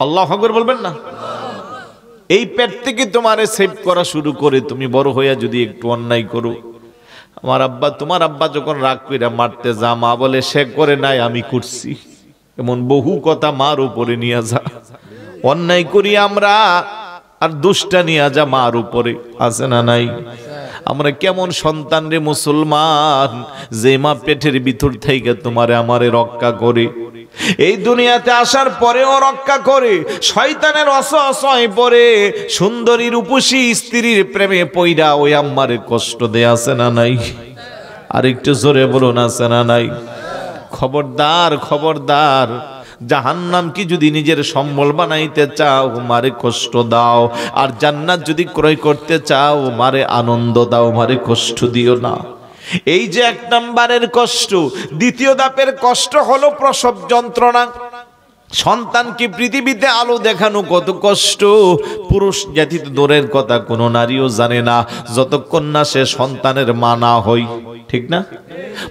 [SPEAKER 1] আল্লাহু আকবার বলবেন না? এই পেট থেকে তোমারে সেভ করা শুরু করে, তুমি বড় হইয়া যদি একটু অন্যায় করো, আমার আব্বা, তোমার আব্বা যখন রাগ কইরা মারতে যা, মা বলে সে করে নাই আমি করছি, এমন বহু কথা মার উপরে নিয়ে যা। অন্যায় করি আমরা, আর দুষ্টা নিয়ে যা মার উপরে, আছে না নাই? আমরা কেমন সন্তান রে মুসলমান, যে মা পেটের ভিতর থেকে তোমারে আমারে রক্ষা করে, এই দুনিয়াতে আসার পরেও রক্ষা করে, শয়তানের অসহায় পরে সুন্দরী রূপসী স্ত্রীর প্রেমে পইরা ওই আম্মারে কষ্ট দেয়, আছে না নাই? আর একটু জোরে বলুন, আছে না নাই? খবরদার, খবরদার, জাহান্নাম কি যদি নিজের সম্বল বানাইতে চাও, মারে কষ্ট দাও, আর জান্নাত যদি ক্রয় করতে চাও, মারে আনন্দ দাও, মারে কষ্ট দিও না। এই যে এক নম্বরের কষ্ট। দ্বিতীয় ধাপের কষ্ট হলো প্রসব যন্ত্রণা। সন্তানকে পৃথিবীতে আলো দেখানো কত কষ্ট, পুরুষ জাতির দূরের কথা কোনো নারীও জানে না, যতক্ষণ না সে সন্তানের মা না হয়, ঠিক না?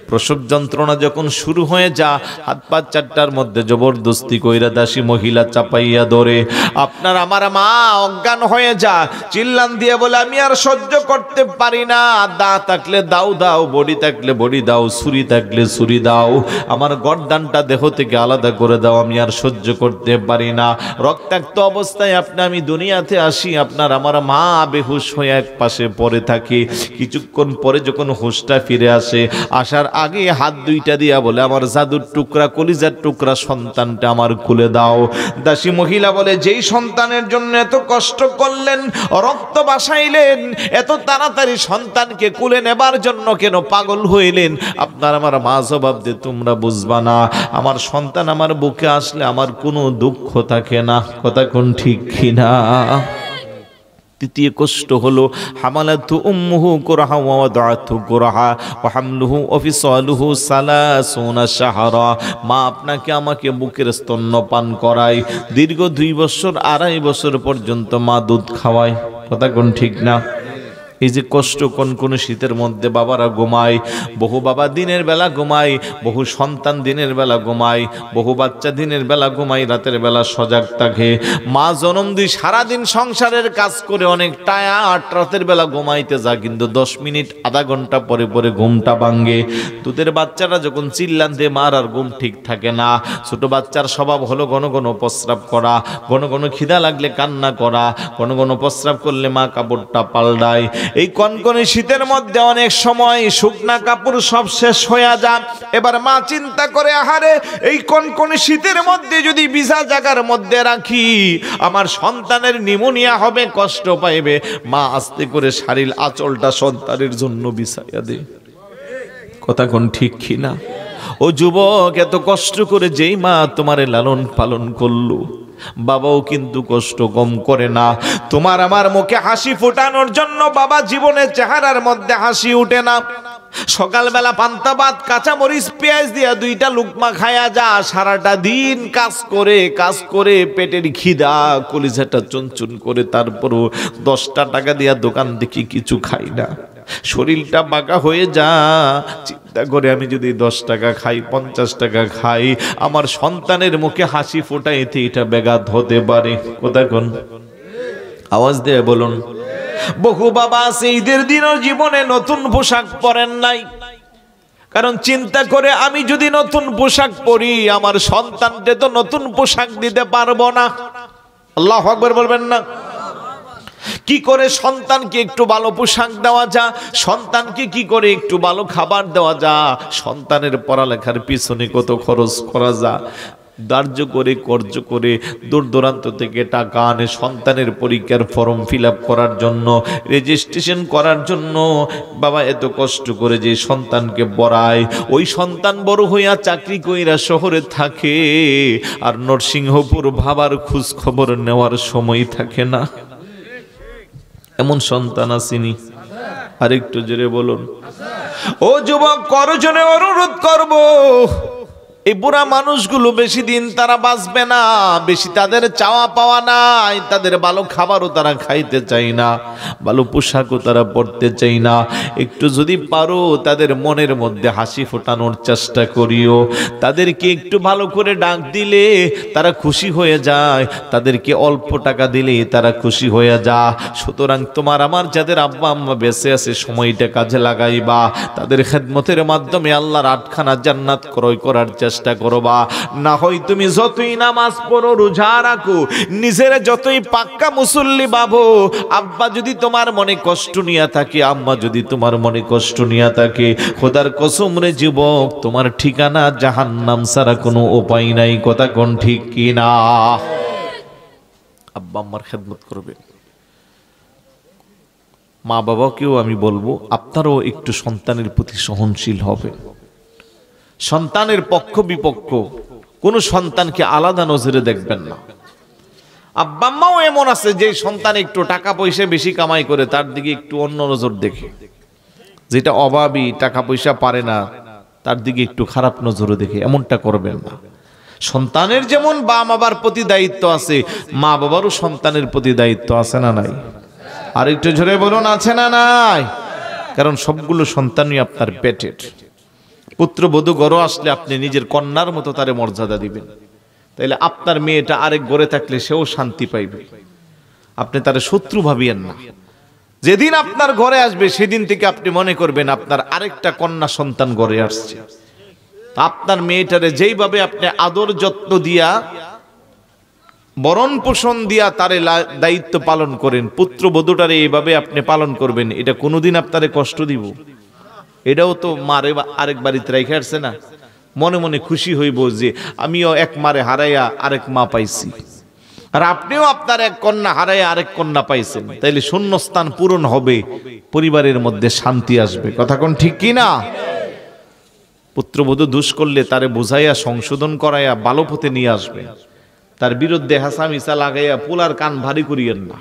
[SPEAKER 1] প্রসব যন্ত্রণা যখন শুরু হয়ে যা, হাত পা চারটার মধ্যে জবরদস্তি কইরা দাসী মহিলা চাপাইয়া ধরে, আপনার আমার মা অজ্ঞান হয়ে যা, চিল্লান দিয়ে বলে আমি আর সহ্য করতে পারি না, দা থাকলে দাও দাও, বডি থাকলে বডি দাও, ছুরি থাকলে ছুরি দাও, আমার গর্দানটা দেহ থেকে আলাদা করে দাও, আমি আর সহ্য করতে পারি না। রক্তাক্ত অবস্থায় আমি দুনিয়াতে আসি, আপনার আমার মা বেহুশ হয়ে এক পাশে পড়ে থাকে। কিছুক্ষণ পরে যখন হুঁশটা ফিরে আসে, আসার আগে হাত দুইটা দিয়া বলে আমার জাদুর টুকরা, কলিজার টুকরা সন্তানটা আমার কুলে দাও। দাসী মহিলা বলে যেই সন্তানের জন্য এত কষ্ট করলেন, রক্ত বাসাইলেন, এত তাড়াতাড়ি সন্তানকে কুলে নেবার জন্য কেন পাগল হইলেন? আপনার আমার মা জবাব দে, তোমরা বুঝবা না, আমার সন্তান আমার বুকে আসলে আমার কোনো দুঃখ থাকে না। কথা কোন ঠিক কিনা? তৃতীয় কষ্ট হলো হামালাতু উম্মুহু কুরহা ওয়া ওয়াদাতু কুরহা ওয়া হামলুহু ওয়া ফিসালুহু 30 শাহরা। মা আপনাকে আমাকে বুকের স্তন্যপান করায়, দীর্ঘ 2 বছর 2.5 বছর পর্যন্ত মা দুধ খাওয়ায়। কথা কোন ঠিক না? এই যে কষ্ট, কোন শীতের মধ্যে বাবারা ঘুমায়, বহু বাবা দিনের বেলা ঘুমায়, বহু সন্তান দিনের বেলা ঘুমায়, বহু বাচ্চা দিনের বেলা ঘুমায়, রাতের বেলা সজাগ থাকে। মা জনম দিই, সারাদিন সংসারের কাজ করে অনেক টায়ার্ড, রাতের বেলা ঘুমাইতে যা, কিন্তু 10 মিনিট আধা ঘন্টা পরে পরে ঘুমটা ভাঙ্গে। দুধের বাচ্চারা যখন চিল্লান দিয়ে মার আর ঘুম ঠিক থাকে না। ছোট বাচ্চার স্বভাব হলো ঘন ঘন প্রস্রাব করা, ঘন ঘন খিদা লাগলে কান্না করা, ঘন ঘন প্রস্রাব করলে মা কাপড়টা পাল্টায়। এই কনকনে শীতের মধ্যে অনেক সময় শুকনা কাপড় সব শেষ হয়ে যায়। এবার মা চিন্তা করে, আহারে এই কনকনে শীতের মধ্যে যদি ভিজা জায়গার মধ্যে রাখি, আমার সন্তানের নিউমোনিয়া হবে, কষ্ট পাইবে। মা আস্তে করে শাড়ির আঁচলটা সন্তানের জন্য বিছাইয়া দেয়। কথা কোন ঠিক কিনা? ও যুবক, এত কষ্ট করে যেই মা তোমারে লালন পালন করলো, বাবাও কিন্তু কষ্ট কম করে না। তোমার আমার মুখে হাসি ফোটানোর জন্য বাবা জীবনের চেহারার মধ্যে হাসি উঠে না। সকালবেলা পান্তা ভাত কাঁচা মরিচ পেঁয়াজ দিয়া 2টা লুকমা খায়া যা, সারাটা দিন কাজ করে পেটের খিদা কলিজাটা চুনচুন করে, তারপরও 10টা টাকা দিয়া দোকান দেখি কিছু খাই না, শরীরটা বাঁকা হয়ে যা। চিন্তা করে আমি যদি 10 টাকা খাই, 50 টাকা খাই, আমার সন্তানের মুখে হাসি ফোটাইতে এটা ব্যাঘাত হতে পারে। কোথায় কোন আওয়াজ দিয়ে বলুন। বহু বাবা আছে ঈদের দিনও জীবনে নতুন পোশাক পরেন নাই, কারণ চিন্তা করে আমি যদি নতুন পোশাক পরি, আমার সন্তানকে তো নতুন পোশাক দিতে পারবো না। আল্লাহু আকবার বলবেন না? কি করে সন্তানকে একটু ভালো পোশাক দেওয়া যা, সন্তানকে কি করে একটু ভালো খাবার দেওয়া যা, সন্তানের পড়ালেখার পিছনে কত খরচ করা যা, ধার্য করে কর্য করে দূর দূরান্ত থেকে টাকা আনে সন্তানের পরীক্ষার ফর্ম ফিল আপ করার জন্য, রেজিস্ট্রেশন করার জন্য। বাবা এত কষ্ট করে যে সন্তানকে পড়ায়, ওই সন্তান বড় হইয়া চাকরি কইরা শহরে থাকে, আর নরসিংহপুর ভাবার খোঁজ খবর নেওয়ার সময় থাকে না। এমন সন্তান আসেনি? আরেকটু জোরে বলুন। ও যুবক, করজনে অনুরোধ করব, এই বুড়া মানুষগুলো বেশি দিন তারা বাঁচবে না, বেশি তাদের চাওয়া পাওয়া নাই, তাদের ভালো খাবারও তারা খাইতে চাই না, ভালো পোশাকও তারা পরতে চাই না। একটু যদি পারো তাদের মনের মধ্যে হাসি ফোটানোর চেষ্টা করিও, তাদেরকে একটু ভালো করে ডাক দিলে তারা খুশি হয়ে যায়, তাদেরকে অল্প টাকা দিলে তারা খুশি হয়ে যা। সুতরাং তোমার আমার যাদের আব্বা আম্মা বেঁচে আছে, সময়টা কাজে লাগাইবা, তাদের খেদমতের মাধ্যমে আল্লাহর 8খানা জান্নাত ক্রয় করার চেষ্টা করবা। না হয় তুমি যতই নামাজ পড়ো, রোজা রাখো, নিজের যতই পাক্কা মুসল্লি ভাবো, আব্বা যদি তোমার মনে কষ্ট নিয়ে থাকে, আম্মা যদি তোমার মনে কষ্ট নিয়ে থাকে, খোদার কসম রে যুবক, তোমার ঠিকানা জাহান্নাম ছাড়া কোনো উপায় নাই। কথা কোন ঠিক কি না? আব্বা আম্মার খেদমত করবে। মা বাবাকেও আমি বলবো, আপনারাও একটু সন্তানের প্রতি সহনশীল হবে। সন্তানের পক্ষ বিপক্ষ কোন সন্তানকে আলাদা নজরে দেখবেন না। আব্বা আম্মাও এমন আছে যে সন্তান একটু টাকা পয়সা বেশি কামাই করে, তার দিকে একটু অন্য নজর দেখে, যেটা অভাবী টাকা পয়সা পারে না তার দিকে একটু খারাপ নজরে দেখে। এমনটা করবেন না। সন্তানের যেমন বাবা মাবার প্রতি দায়িত্ব আছে, মা বাবারও সন্তানের প্রতি দায়িত্ব আছে না নাই? আর একটু জোরে বলুন, আছে না নাই? কারণ সবগুলো সন্তানই আপনার পেটের। পুত্রবধূ ঘরে আসলে আপনি নিজের কন্যার মতো তারে মর্যাদা দিবেন, তাইলে আপনার মেয়েটা আরেক ঘরে থাকলে সেও শান্তি পাইবে। আপনি তারে শত্রু ভাবিয়েন না। যেদিন আপনার ঘরে আসবে সেদিন থেকে আপনি মনে করবেন আপনার আরেকটা কন্যা সন্তান ঘরে আসছে। আপনার মেয়েটারে যেইভাবে আপনি আদর যত্ন দিয়া, বরণ পোষণ দিয়া তারে দায়িত্ব পালন করেন, পুত্রবধূটারে এইভাবে আপনি পালন করবেন, এটা কোনোদিন আপনারে কষ্ট দিব? এটাও তো মারে আরেক বাড়িতে রেখে আসছে না, মনে মনে খুশি হইব যে আমিও এক মারে হারাইয়া আরেক মা পাইছি, আর আপনিও আপনার এক কন্যা হারাইয়া আরেক কন্যা পাইছেন। তাইলে শূন্যস্থান পূরণ হবে, পরিবারের মধ্যে শান্তি আসবে। কথা কোন ঠিক কি না? পুত্রবধূ দোষ করলে তারে বুঝাইয়া সংশোধন করাইয়া ভালো পথে নিয়ে আসবে। তার বিরুদ্ধে হাসামিসা লাগাইয়া পোলার কান ভারী করিয়েন না।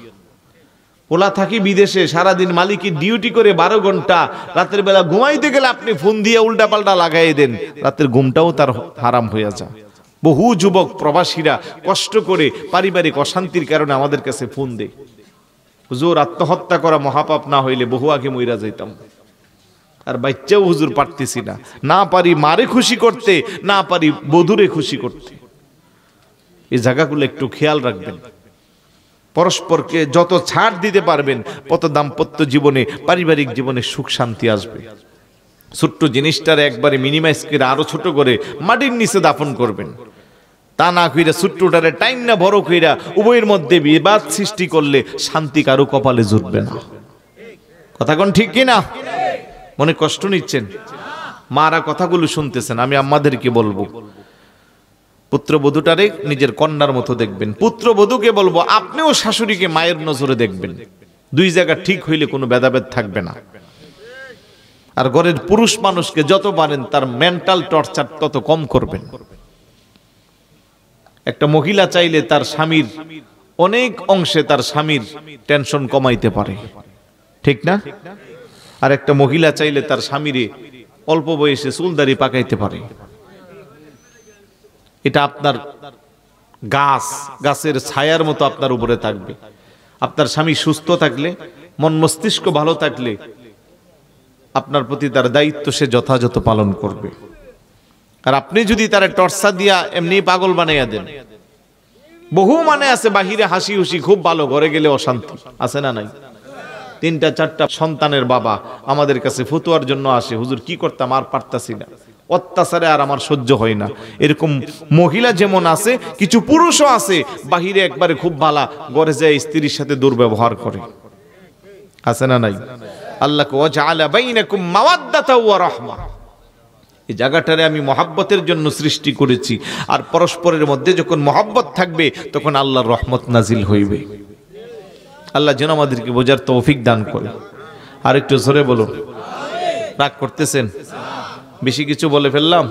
[SPEAKER 1] পোলা থাকি বিদেশে, সারাদিন মালিকের ডিউটি করে 12 ঘন্টা, রাতের বেলা ঘুমাইতে গেলে আপনি ফোন দিয়ে উল্টা পাল্টা লাগাই দেন, রাতের ঘুমটাও তার হারাম হয়ে যায়। বহু যুবক প্রবাসীরা কষ্ট করে পারিবারিক অশান্তির কারণে আমাদের কাছে ফোন দেয়, হুজুর আত্মহত্যা করা মহাপাপ না হইলে বহু আগে মইরা যাইতাম, আর বাচ্চাও হুজুর পারতেছি না, না পারি মারে খুশি করতে, না পারি বধূরে খুশি করতে। এই জায়গাগুলো একটু খেয়াল রাখবেন। পরস্পরকে যত ছাড় দিতে পারবেন, তত দাম্পত্য জীবনে, পারিবারিক জীবনে সুখ শান্তি আসবে। ছোট্ট জিনিসটার একবারে মিনিমাইজ করে আরো ছোট করে মাটির নিচে দাফন করবেন। তা না কইরা ছোট্টটারে টাইম না বড় কইরা উভয়ের মধ্যে বিবাদ সৃষ্টি করলে শান্তি কারো কপালে জুটবে না। কথা কোন ঠিক কিনা? মনে কষ্ট নিচ্ছেন? মারা কথাগুলো শুনতেছেন, আমি আম্মাদেরকে বলবো, পুত্রবধূটারে নিজের কন্যার মতো দেখবেন। পুত্রবধূকে বলবো আপনিও শাশুড়িকে মায়ের নজরে দেখবেন। দুই জায়গা ঠিক হইলে কোনো ভেদাভেদ থাকবে না। আর ঘরের পুরুষ মানুষকে যত পারেন তার মেন্টাল টর্চার তত কম করবেন। একটা মহিলা চাইলে তার স্বামীর অনেক অংশে তার স্বামীর টেনশন কমাইতে পারে, ঠিক না? আর একটা মহিলা চাইলে তার স্বামীরে অল্প বয়সে চুলদারি পাকাইতে পারে। এটা আপনার গাছের ছায়ার মতো আপনার উপরে থাকবে। আপনার স্বামী সুস্থ থাকলে, মন মস্তিষ্ক ভালো থাকলে আপনার প্রতি তার দায়িত্ব সে যথাযথ পালন করবে। আর আপনি যদি তার টর্চা দিয়া এমনি পাগল বানাইয়া দেন, বহু মানে আছে বাহিরে হাসি হুসি খুব ভালো, ঘরে গেলে অশান্তি, আছে না নাই? 3-4টা সন্তানের বাবা আমাদের কাছে ফতুয়ার জন্য আসে, হুজুর কি করতাম, আর পারতাছি না, অত্যাচারে আর আমার সহ্য হয় না। এরকম মহিলা যেমন আছে, কিছু পুরুষও আছে বাহিরে একবারে খুব ভালো, ঘরে যায় স্ত্রীর সাথে দুর্ব্যবহার করে, আছে না নাই? আল্লাহকে ওয়াজআলা বাইনাকুম মাওয়াদ্দাতা ওয়া রাহমা, এই জায়গাটারে আমি মহাব্বতের জন্য সৃষ্টি করেছি। আর পরস্পরের মধ্যে যখন মহাব্বত থাকবে তখন আল্লাহর রহমত নাজিল হইবে। আল্লাহ যেন আমাদেরকে বোঝার তৌফিক দান করে। আর একটু জোরে বলুন। রাগ করতেছেন? বেশি কিছু বলে ফেললাম?